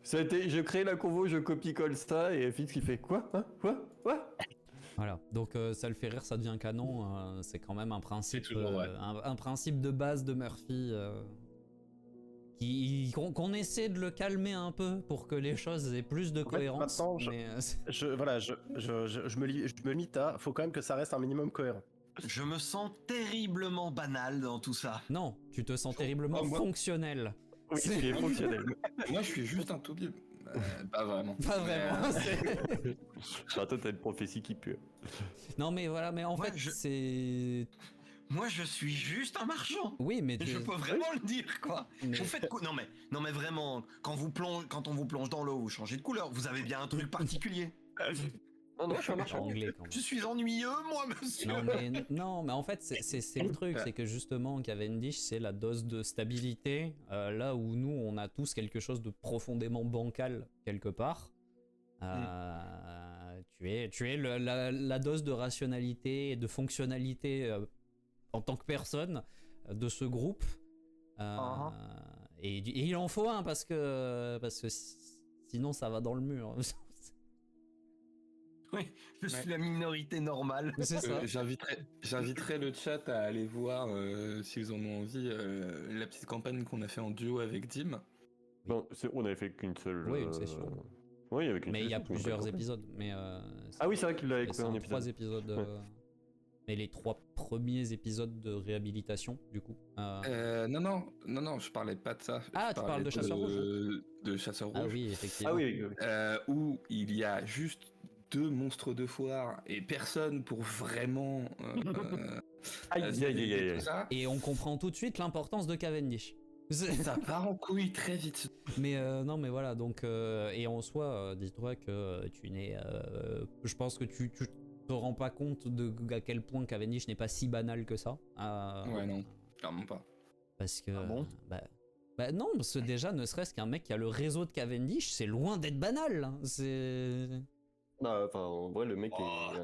[SPEAKER 4] Ça a été, je crée la convo, je copie-colle ça, et Fitz qui fait quoi? Hein? Quoi?
[SPEAKER 1] Voilà, donc ça le fait rire, ça devient canon. C'est quand même un principe,
[SPEAKER 3] C'est toujours vrai.
[SPEAKER 1] un principe de base de Murphy qu'on essaie de le calmer un peu pour que les choses aient plus de
[SPEAKER 5] En fait,
[SPEAKER 1] cohérence.
[SPEAKER 5] maintenant,
[SPEAKER 1] Mais
[SPEAKER 5] je me limite à, faut quand même que ça reste un minimum cohérent.
[SPEAKER 2] Je me sens terriblement banal dans tout ça.
[SPEAKER 1] non, tu te sens terriblement
[SPEAKER 3] moi-
[SPEAKER 1] fonctionnel.
[SPEAKER 5] Oui,
[SPEAKER 1] C'est-
[SPEAKER 5] c'est fonctionnel.
[SPEAKER 3] Moi, je suis juste un toubib. Pas vraiment.
[SPEAKER 1] Pas vraiment.
[SPEAKER 3] Mais,
[SPEAKER 1] c'est-
[SPEAKER 4] Toi, t'as une prophétie qui pue.
[SPEAKER 1] Non mais voilà, mais en
[SPEAKER 2] Ouais,
[SPEAKER 1] fait c'est...
[SPEAKER 2] Moi, je suis juste un marchand.
[SPEAKER 1] Oui, mais
[SPEAKER 2] Je peux vraiment le dire, quoi.
[SPEAKER 1] Mais-
[SPEAKER 2] Vous faites quoi? Non mais vraiment, quand on vous plonge dans l'eau, vous changez de couleur. Vous avez bien un truc particulier.
[SPEAKER 4] Non, je suis un marchand.
[SPEAKER 1] anglais quand même.
[SPEAKER 2] Je suis ennuyeux, moi, monsieur.
[SPEAKER 1] Non, mais en fait, c'est le truc, c'est que justement, Cavendish, c'est la dose de stabilité, là où nous, on a tous quelque chose de profondément bancal, quelque part. Tu es la dose de rationalité et de fonctionnalité en tant que personne de ce groupe. Et il en faut un, parce que sinon, ça va dans le mur.
[SPEAKER 2] Oui, je suis la minorité normale.
[SPEAKER 1] C'est ça.
[SPEAKER 3] j'inviterai le chat à aller voir, s'ils en ont envie, la petite campagne qu'on a fait en duo avec Dim.
[SPEAKER 4] Non, on avait fait qu'une seule.
[SPEAKER 1] Oui, une session.
[SPEAKER 4] Oui, avec une
[SPEAKER 1] Mais il y a
[SPEAKER 4] session,
[SPEAKER 1] plusieurs
[SPEAKER 4] on a pas
[SPEAKER 1] épisodes. Mais,
[SPEAKER 4] Ah oui, c'est vrai qu'il l'avait coupé
[SPEAKER 1] c'est
[SPEAKER 4] en
[SPEAKER 1] en
[SPEAKER 4] épisode.
[SPEAKER 1] 3 épisodes.
[SPEAKER 4] Ouais.
[SPEAKER 1] Mais les 3 premiers épisodes de réhabilitation, du coup.
[SPEAKER 3] Non, je parlais pas de ça.
[SPEAKER 1] Ah,
[SPEAKER 3] Je
[SPEAKER 1] tu
[SPEAKER 3] parlais
[SPEAKER 1] parles de Chasseur Rouge.
[SPEAKER 3] De Chasseur Rouge.
[SPEAKER 1] Ah oui, effectivement.
[SPEAKER 4] Ah oui, oui.
[SPEAKER 3] Où il y a juste 2 monstres de foire et personne pour vraiment
[SPEAKER 4] Aïe.
[SPEAKER 3] tout ça.
[SPEAKER 1] Et on comprend tout de suite l'importance de Cavendish.
[SPEAKER 3] Ça part en couille très vite.
[SPEAKER 1] Mais non, mais voilà, donc... et en soi, dis-toi que tu n'es... je pense que tu te rends pas compte à quel point Cavendish n'est pas si banal que ça.
[SPEAKER 3] Ouais, non, clairement pas.
[SPEAKER 1] Parce que...
[SPEAKER 2] Ah bon
[SPEAKER 1] bah non, parce que déjà, ne serait-ce qu'un mec qui a le réseau de Cavendish, c'est loin d'être banal. Hein. C'est...
[SPEAKER 4] Bah, enfin, en vrai, le mec est.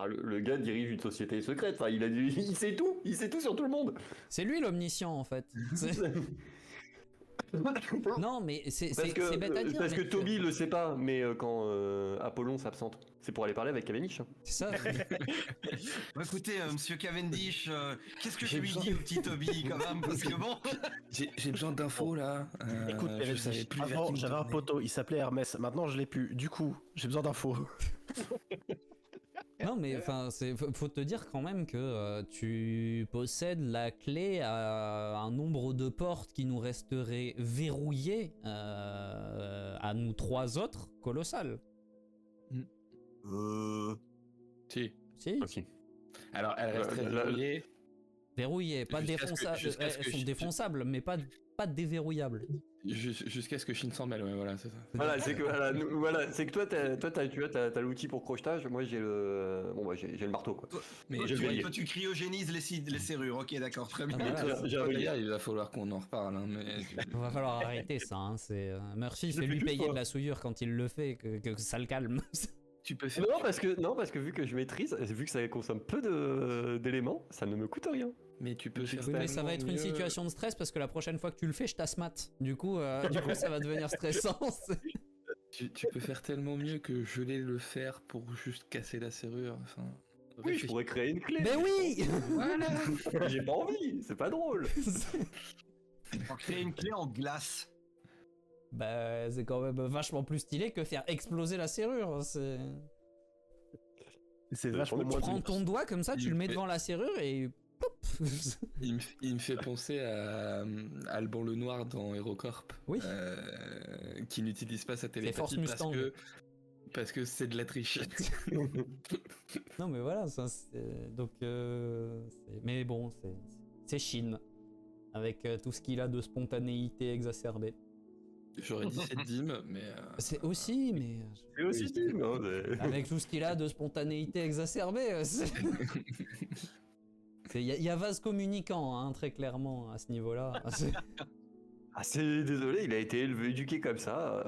[SPEAKER 4] Le gars dirige une société secrète. Enfin, il sait tout sur tout le monde.
[SPEAKER 1] C'est lui l'omniscient, en fait. Non, mais c'est
[SPEAKER 4] Parce que,
[SPEAKER 1] c'est bête à dire.
[SPEAKER 4] parce que
[SPEAKER 1] mais-
[SPEAKER 4] Toby le sait pas, mais quand Apollon s'absente, c'est pour aller parler avec Cavendish. hein.
[SPEAKER 1] C'est ça.
[SPEAKER 2] Bon, écoutez, monsieur Cavendish, qu'est-ce que je
[SPEAKER 3] J'ai
[SPEAKER 2] lui
[SPEAKER 3] besoin-
[SPEAKER 2] dis au petit Toby quand même? Parce que bon.
[SPEAKER 3] J'ai besoin d'infos là.
[SPEAKER 5] Écoute,
[SPEAKER 3] je savais plus vers qui
[SPEAKER 5] avant
[SPEAKER 3] me
[SPEAKER 5] j'avais un
[SPEAKER 3] tourner.
[SPEAKER 5] poteau, il s'appelait Hermès, maintenant je l'ai plus. Du coup, j'ai besoin d'infos.
[SPEAKER 1] Non, mais enfin, faut te dire quand même que tu possèdes la clé à un nombre de portes qui nous resterait verrouillées à nous 3 autres, colossal.
[SPEAKER 3] Si.
[SPEAKER 1] Si,
[SPEAKER 5] Ok.
[SPEAKER 3] Alors, elle resterait verrouillée.
[SPEAKER 1] verrouillées, pas
[SPEAKER 3] Jusqu'à ce que-
[SPEAKER 1] défonçables.
[SPEAKER 3] jusqu'à ce que
[SPEAKER 1] Elles sont
[SPEAKER 3] je-
[SPEAKER 1] défonçables, mais pas déverrouillables.
[SPEAKER 3] Jusqu'à ce que Shin s'en mêle, ouais, voilà, c'est ça.
[SPEAKER 4] Voilà, c'est que, c'est que toi, t'as l'outil pour crochetage, moi j'ai le, j'ai le marteau quoi.
[SPEAKER 3] Mais
[SPEAKER 2] Toi,
[SPEAKER 4] je
[SPEAKER 2] tu,
[SPEAKER 4] vais y
[SPEAKER 2] toi, tu cryogénises les serrures. Ok, d'accord, très bien.
[SPEAKER 1] Ah, voilà.
[SPEAKER 4] J'ai un
[SPEAKER 3] d'ailleurs, il va falloir qu'on en reparle, hein, mais...
[SPEAKER 1] Il va falloir arrêter ça. Hein, Murphy,
[SPEAKER 4] Je le
[SPEAKER 1] fais-lui
[SPEAKER 4] fais
[SPEAKER 1] payer
[SPEAKER 4] toutefois.
[SPEAKER 1] de la souillure quand il le fait, que ça le calme.
[SPEAKER 3] Tu peux faire...
[SPEAKER 4] Non parce que vu que je maîtrise, vu que ça consomme peu d'éléments, ça ne me coûte rien.
[SPEAKER 3] Mais tu peux faire
[SPEAKER 1] Oui, mais ça va
[SPEAKER 3] tellement
[SPEAKER 1] être une
[SPEAKER 3] mieux.
[SPEAKER 1] situation de stress parce que la prochaine fois que tu le fais, je t'asmate. Du coup, ça va devenir stressant.
[SPEAKER 3] Tu peux faire tellement mieux que geler le fer pour juste casser la serrure. Enfin,
[SPEAKER 4] Oui, je
[SPEAKER 3] réfléchis.
[SPEAKER 4] pourrais créer une clé.
[SPEAKER 1] Mais oui.
[SPEAKER 3] Voilà.
[SPEAKER 4] J'ai pas envie, c'est pas drôle.
[SPEAKER 2] On crée une clé en glace.
[SPEAKER 1] Bah, c'est quand même vachement plus stylé que faire exploser la serrure.
[SPEAKER 5] C'est
[SPEAKER 4] Euh,
[SPEAKER 5] vachement
[SPEAKER 4] tu
[SPEAKER 5] moins
[SPEAKER 1] Tu prends
[SPEAKER 5] dur.
[SPEAKER 1] ton doigt comme ça, tu
[SPEAKER 3] Il
[SPEAKER 1] le mets
[SPEAKER 3] fait-
[SPEAKER 1] devant la serrure et
[SPEAKER 3] Il me fait penser à Alban Lenoir dans HeroCorp.
[SPEAKER 1] Oui.
[SPEAKER 3] Qui n'utilise pas sa
[SPEAKER 1] Force
[SPEAKER 3] télépathie
[SPEAKER 1] Mustang.
[SPEAKER 3] parce que c'est de la triche.
[SPEAKER 1] non, mais voilà. Donc, mais bon, c'est Shin avec tout ce qu'il a de spontanéité exacerbée.
[SPEAKER 3] J'aurais dit cette dîme, mais...
[SPEAKER 1] C'est aussi, mais
[SPEAKER 4] C'est aussi dit, non, mais-
[SPEAKER 1] avec tout ce qu'il a de spontanéité exacerbée. Il y a vase communicant, hein, très clairement, à ce niveau-là.
[SPEAKER 4] Ah, c'est désolé, il a été éduqué comme ça.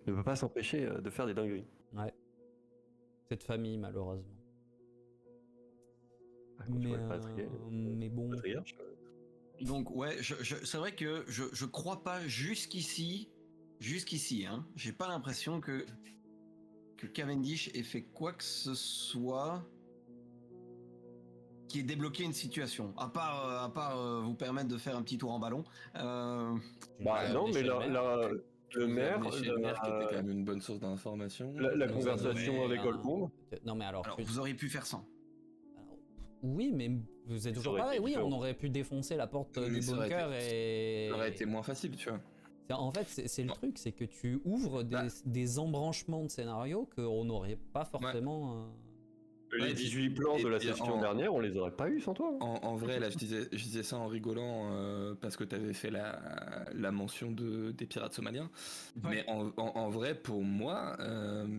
[SPEAKER 4] Ne peut pas s'empêcher de faire des dingueries.
[SPEAKER 1] Ouais. Cette famille, malheureusement.
[SPEAKER 4] Ah, quand tu
[SPEAKER 1] Mais,
[SPEAKER 4] vois le
[SPEAKER 1] mais bon.
[SPEAKER 4] patriarche,
[SPEAKER 2] Donc ouais, c'est vrai que je crois pas jusqu'ici, hein, j'ai pas l'impression que Cavendish ait fait quoi que ce soit qui ait débloqué une situation, à part vous permettre de faire un petit tour en ballon.
[SPEAKER 4] Bah non, mais le maire,
[SPEAKER 3] Chez le maire qui était quand même une bonne source d'information.
[SPEAKER 4] la
[SPEAKER 1] Vous
[SPEAKER 4] conversation
[SPEAKER 1] avez
[SPEAKER 4] avec
[SPEAKER 1] un-
[SPEAKER 4] Holcomb.
[SPEAKER 1] Non, mais alors.
[SPEAKER 2] Alors vous auriez pu faire sans.
[SPEAKER 1] Oui, mais vous êtes
[SPEAKER 4] Ça
[SPEAKER 1] toujours
[SPEAKER 4] aurait
[SPEAKER 1] pareil.
[SPEAKER 4] été
[SPEAKER 1] Oui,
[SPEAKER 4] différent.
[SPEAKER 1] on aurait pu défoncer la porte
[SPEAKER 3] Mais
[SPEAKER 1] du
[SPEAKER 3] ça aurait
[SPEAKER 1] bunker et.
[SPEAKER 3] Ça aurait été moins facile, tu vois.
[SPEAKER 1] En fait, c'est le
[SPEAKER 3] Bon.
[SPEAKER 1] truc, c'est que tu ouvres des embranchements de scénarios qu'on n'aurait pas forcément.
[SPEAKER 4] Les 18 plans
[SPEAKER 3] et
[SPEAKER 4] de la
[SPEAKER 3] puis
[SPEAKER 4] session dernière, on les aurait pas eu sans toi.
[SPEAKER 3] En vrai, là, je disais ça en rigolant parce que tu avais fait la mention des pirates somaliens.
[SPEAKER 2] Ouais.
[SPEAKER 3] Mais en vrai, pour moi,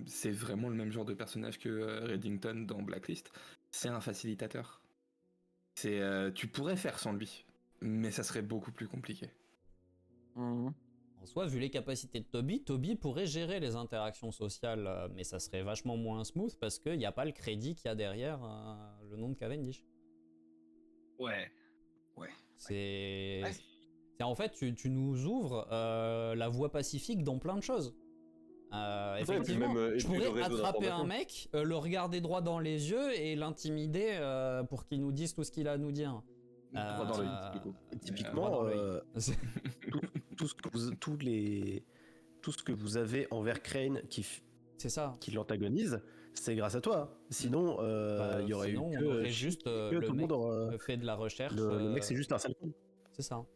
[SPEAKER 3] c'est vraiment le même genre de personnage que Reddington dans Blacklist. C'est un facilitateur. Tu pourrais faire sans lui, mais ça serait beaucoup plus compliqué.
[SPEAKER 1] En soi, vu les capacités de Toby pourrait gérer les interactions sociales, mais ça serait vachement moins smooth parce qu'il n'y a pas le crédit qu'il y a derrière le nom de Cavendish.
[SPEAKER 2] Ouais.
[SPEAKER 1] C'est.
[SPEAKER 2] Ouais.
[SPEAKER 1] C'est en fait, tu nous ouvres la voie pacifique dans plein de choses. Effectivement,
[SPEAKER 4] et
[SPEAKER 1] je
[SPEAKER 4] puis le
[SPEAKER 1] pourrais
[SPEAKER 4] réseau
[SPEAKER 1] attraper un
[SPEAKER 4] d'information.
[SPEAKER 1] mec, le regarder droit dans les yeux et l'intimider pour qu'il nous dise tout ce qu'il a à nous dire.
[SPEAKER 3] Droit dans l'œil, du coup.
[SPEAKER 5] Typiquement,
[SPEAKER 1] droit dans l'œil.
[SPEAKER 5] tout ce que vous avez envers Crane
[SPEAKER 1] C'est ça.
[SPEAKER 5] qui l'antagonise, c'est grâce à toi. Sinon, il y aurait
[SPEAKER 1] sinon,
[SPEAKER 5] eu
[SPEAKER 1] on
[SPEAKER 5] que,
[SPEAKER 1] aurait juste
[SPEAKER 5] que
[SPEAKER 1] le
[SPEAKER 5] tout le
[SPEAKER 1] mec
[SPEAKER 5] monde.
[SPEAKER 1] fait de la recherche.
[SPEAKER 5] Le mec, c'est juste un sale con.
[SPEAKER 1] C'est ça.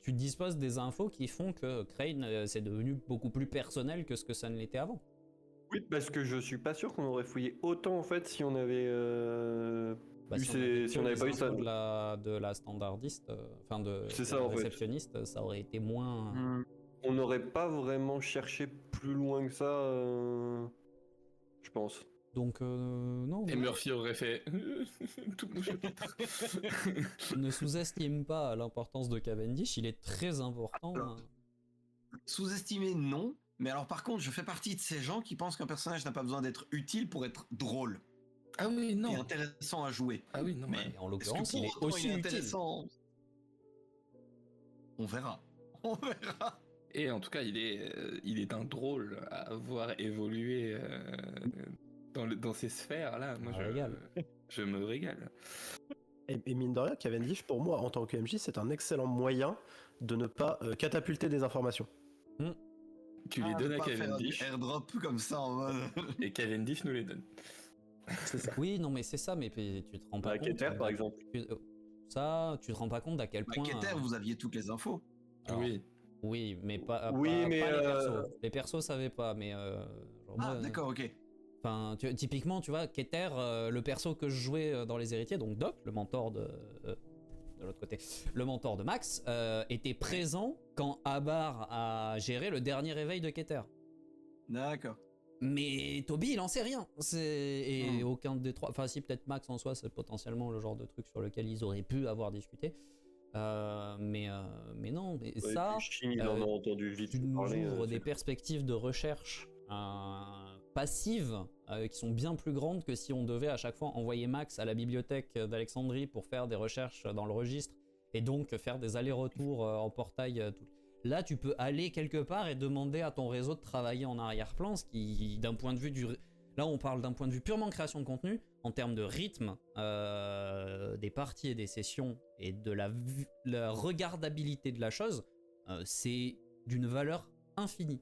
[SPEAKER 1] Tu disposes des infos qui font que Crane, c'est devenu beaucoup plus personnel que ce que ça ne l'était avant.
[SPEAKER 4] Oui, parce que je suis pas sûr qu'on aurait fouillé autant en fait si on avait.
[SPEAKER 1] Bah,
[SPEAKER 4] vu si on
[SPEAKER 1] que
[SPEAKER 4] avait
[SPEAKER 1] les
[SPEAKER 4] pas eu ça.
[SPEAKER 1] infos de la standardiste, enfin de
[SPEAKER 4] C'est ça,
[SPEAKER 1] la
[SPEAKER 4] en fait.
[SPEAKER 1] réceptionniste, ça aurait été moins.
[SPEAKER 4] On n'aurait pas vraiment cherché plus loin que ça, je pense.
[SPEAKER 1] Donc non.
[SPEAKER 3] Et Murphy aurait fait tout mon chapitre.
[SPEAKER 1] Ne sous-estime pas l'importance de Cavendish, il est très important.
[SPEAKER 2] Alors, Sous-estimé, non. Mais alors par contre, je fais partie de ces gens qui pensent qu'un personnage n'a pas besoin d'être utile pour être drôle
[SPEAKER 3] Ah oui,
[SPEAKER 2] et
[SPEAKER 3] non.
[SPEAKER 2] intéressant à jouer.
[SPEAKER 3] Ah oui, non.
[SPEAKER 2] Mais
[SPEAKER 3] ouais.
[SPEAKER 1] En
[SPEAKER 2] est-ce que
[SPEAKER 1] l'occurrence, il est
[SPEAKER 2] pour autant,
[SPEAKER 1] aussi
[SPEAKER 2] il est
[SPEAKER 1] utile.
[SPEAKER 2] intéressant? On verra. On verra.
[SPEAKER 3] Et en tout cas, il est un drôle à voir évoluer dans ces sphères-là. Moi,
[SPEAKER 1] Je régale.
[SPEAKER 3] je me régale.
[SPEAKER 5] Et mine de rien, Cavendish, pour moi, en tant que MJ, c'est un excellent moyen de ne pas catapulter des informations.
[SPEAKER 3] Tu les donnes à
[SPEAKER 2] Pas faire
[SPEAKER 3] Cavendish,
[SPEAKER 2] du airdrop comme ça en mode.
[SPEAKER 3] et Cavendish nous les donne.
[SPEAKER 5] C'est ça.
[SPEAKER 1] Oui, non, mais c'est ça, mais tu te rends pas
[SPEAKER 4] Bah,
[SPEAKER 1] compte.
[SPEAKER 4] Keter, par exemple.
[SPEAKER 1] Ça, tu te rends pas compte à quel
[SPEAKER 2] Bah,
[SPEAKER 1] point.
[SPEAKER 2] Keter, vous aviez toutes les infos.
[SPEAKER 1] Alors,
[SPEAKER 3] Oui.
[SPEAKER 1] Oui, mais pas,
[SPEAKER 4] Oui,
[SPEAKER 1] pas-
[SPEAKER 4] mais,
[SPEAKER 1] pas les persos. Les persos savaient pas, mais. Genre,
[SPEAKER 2] Ah,
[SPEAKER 1] moi,
[SPEAKER 2] d'accord, ok.
[SPEAKER 1] Enfin, typiquement, tu vois, Keter, le perso que je jouais dans Les Héritiers, donc Doc, le mentor de l'autre côté, le mentor de Max, était présent quand Abar a géré le dernier réveil de Keter.
[SPEAKER 2] D'accord.
[SPEAKER 1] Mais Toby, il en sait rien. Et aucun des trois. Enfin, si, peut-être Max en soi, c'est potentiellement le genre de truc sur lequel ils auraient pu avoir discuté. Mais non, mais ça.
[SPEAKER 4] Chine, il en a entendu vite
[SPEAKER 1] Tu nous
[SPEAKER 4] parler.
[SPEAKER 1] ouvres des perspectives de recherche passives qui sont bien plus grandes que si on devait à chaque fois envoyer Max à la bibliothèque d'Alexandrie pour faire des recherches dans le registre et donc faire des allers-retours en portail. Là, tu peux aller quelque part et demander à ton réseau de travailler en arrière-plan, ce qui, d'un point de vue du... Là, on parle d'un point de vue purement création de contenu, en termes de rythme des parties et des sessions et de la regardabilité de la chose, c'est d'une valeur infinie.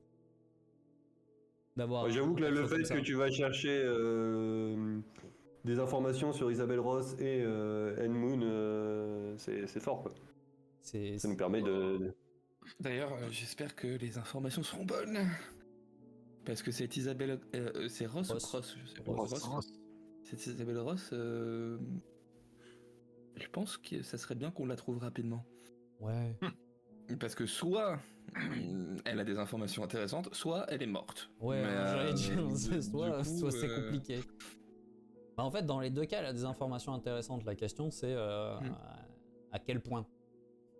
[SPEAKER 1] D'avoir.
[SPEAKER 4] J'avoue que là, le
[SPEAKER 1] quelque chose
[SPEAKER 4] fait
[SPEAKER 1] comme ça.
[SPEAKER 4] que tu vas chercher des informations sur Isabelle Ross et Moon, c'est fort, quoi. Ça nous permet de...
[SPEAKER 3] D'ailleurs, j'espère que les informations seront bonnes. Parce que cette Isabelle... c'est Ross ou
[SPEAKER 1] Ross.
[SPEAKER 3] Cross? Je sais pas.
[SPEAKER 1] Ross.
[SPEAKER 3] Cette Isabelle Ross, je pense que ça serait bien qu'on la trouve rapidement.
[SPEAKER 1] Ouais.
[SPEAKER 3] Parce que soit elle a des informations intéressantes, soit elle est morte.
[SPEAKER 1] Ouais,
[SPEAKER 3] Mais,
[SPEAKER 1] j'allais dire,
[SPEAKER 3] du
[SPEAKER 1] soit
[SPEAKER 3] coup,
[SPEAKER 1] c'est compliqué. Bah, en fait, dans les deux cas, elle a des informations intéressantes. La question, c'est à quel point.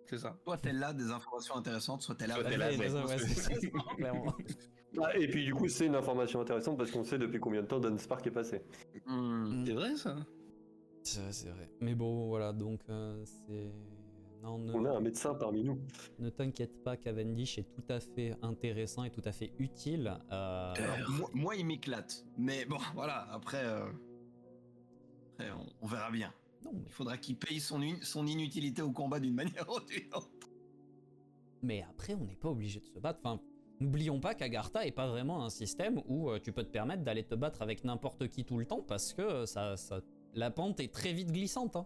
[SPEAKER 3] C'est ça.
[SPEAKER 2] Soit elle a des informations intéressantes, soit elle a.
[SPEAKER 3] Soit elle a-
[SPEAKER 1] Ouais, c'est ça, clairement.
[SPEAKER 4] Ah, et puis du coup, c'est une information intéressante parce qu'on sait depuis combien de temps Don Spark est passé.
[SPEAKER 2] Hmm.
[SPEAKER 3] C'est vrai ça.
[SPEAKER 1] C'est vrai. Mais bon, voilà, donc c'est... Non,
[SPEAKER 4] On a un médecin parmi nous.
[SPEAKER 1] ne t'inquiète pas, Cavendish est tout à fait intéressant et tout à fait utile.
[SPEAKER 2] Alors, moi, il m'éclate. Mais bon, voilà, après on verra bien.
[SPEAKER 1] Non, mais...
[SPEAKER 2] Il faudra qu'il paye son inutilité au combat d'une manière ou d'une autre.
[SPEAKER 1] mais après, on n'est pas obligé de se battre. Enfin, n'oublions pas qu'Agartha est pas vraiment un système où tu peux te permettre d'aller te battre avec n'importe qui tout le temps parce que la pente est très vite glissante. Hein.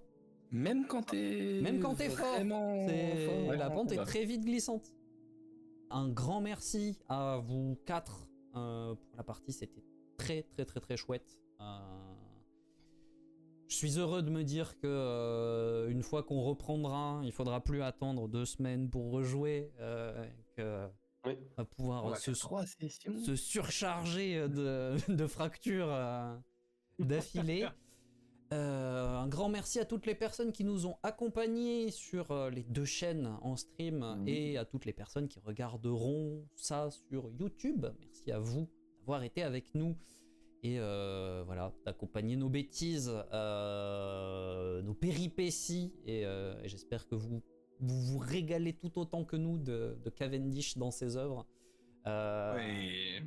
[SPEAKER 3] Même quand t'es
[SPEAKER 1] fort,
[SPEAKER 3] vraiment fort.
[SPEAKER 1] la pente est très vite glissante. Un grand merci à vous quatre pour la partie, c'était très très très très chouette. Je suis heureux de me dire que une fois qu'on reprendra, il faudra plus attendre 2 semaines pour rejouer, que
[SPEAKER 4] Oui.
[SPEAKER 1] on va pouvoir se
[SPEAKER 3] sessions.
[SPEAKER 1] surcharger de fractures d'affilée. Un grand merci à toutes les personnes qui nous ont accompagnés sur les 2 chaînes en stream et à toutes les personnes qui regarderont ça sur YouTube. Merci à vous d'avoir été avec nous et voilà, d'accompagner nos bêtises, nos péripéties et j'espère que vous régalez tout autant que nous de Cavendish dans ses œuvres.
[SPEAKER 2] Oui.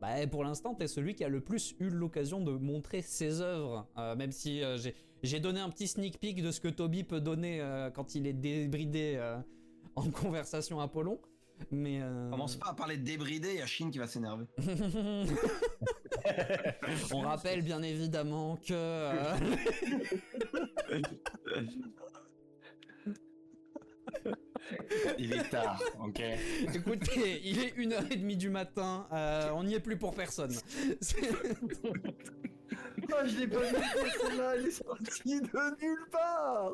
[SPEAKER 1] Bah, pour l'instant, t'es celui qui a le plus eu l'occasion de montrer ses œuvres, même si j'ai donné un petit sneak peek de ce que Toby peut donner quand il est débridé en conversation Apollon. Mais
[SPEAKER 2] Commence pas à parler de débridé, il y a Shin qui va s'énerver.
[SPEAKER 1] on rappelle bien évidemment que
[SPEAKER 3] Il est tard, ok.
[SPEAKER 1] écoutez, il est 1h30 du matin, on n'y est plus pour personne.
[SPEAKER 4] Ah, je l'ai pas vu, celle-là, elle est sortie de nulle part.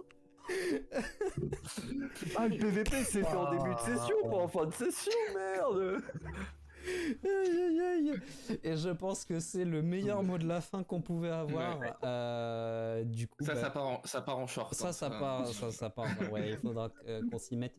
[SPEAKER 4] Ah, le PVP, c'était en début de session, pas en fin de session, merde.
[SPEAKER 1] Aïe, aïe, aïe. Et je pense que c'est le meilleur mot de la fin qu'on pouvait avoir. Du coup,
[SPEAKER 3] Ça,
[SPEAKER 1] bah,
[SPEAKER 3] ça part en short.
[SPEAKER 1] ça part. Ouais, il faudra qu'on s'y mette.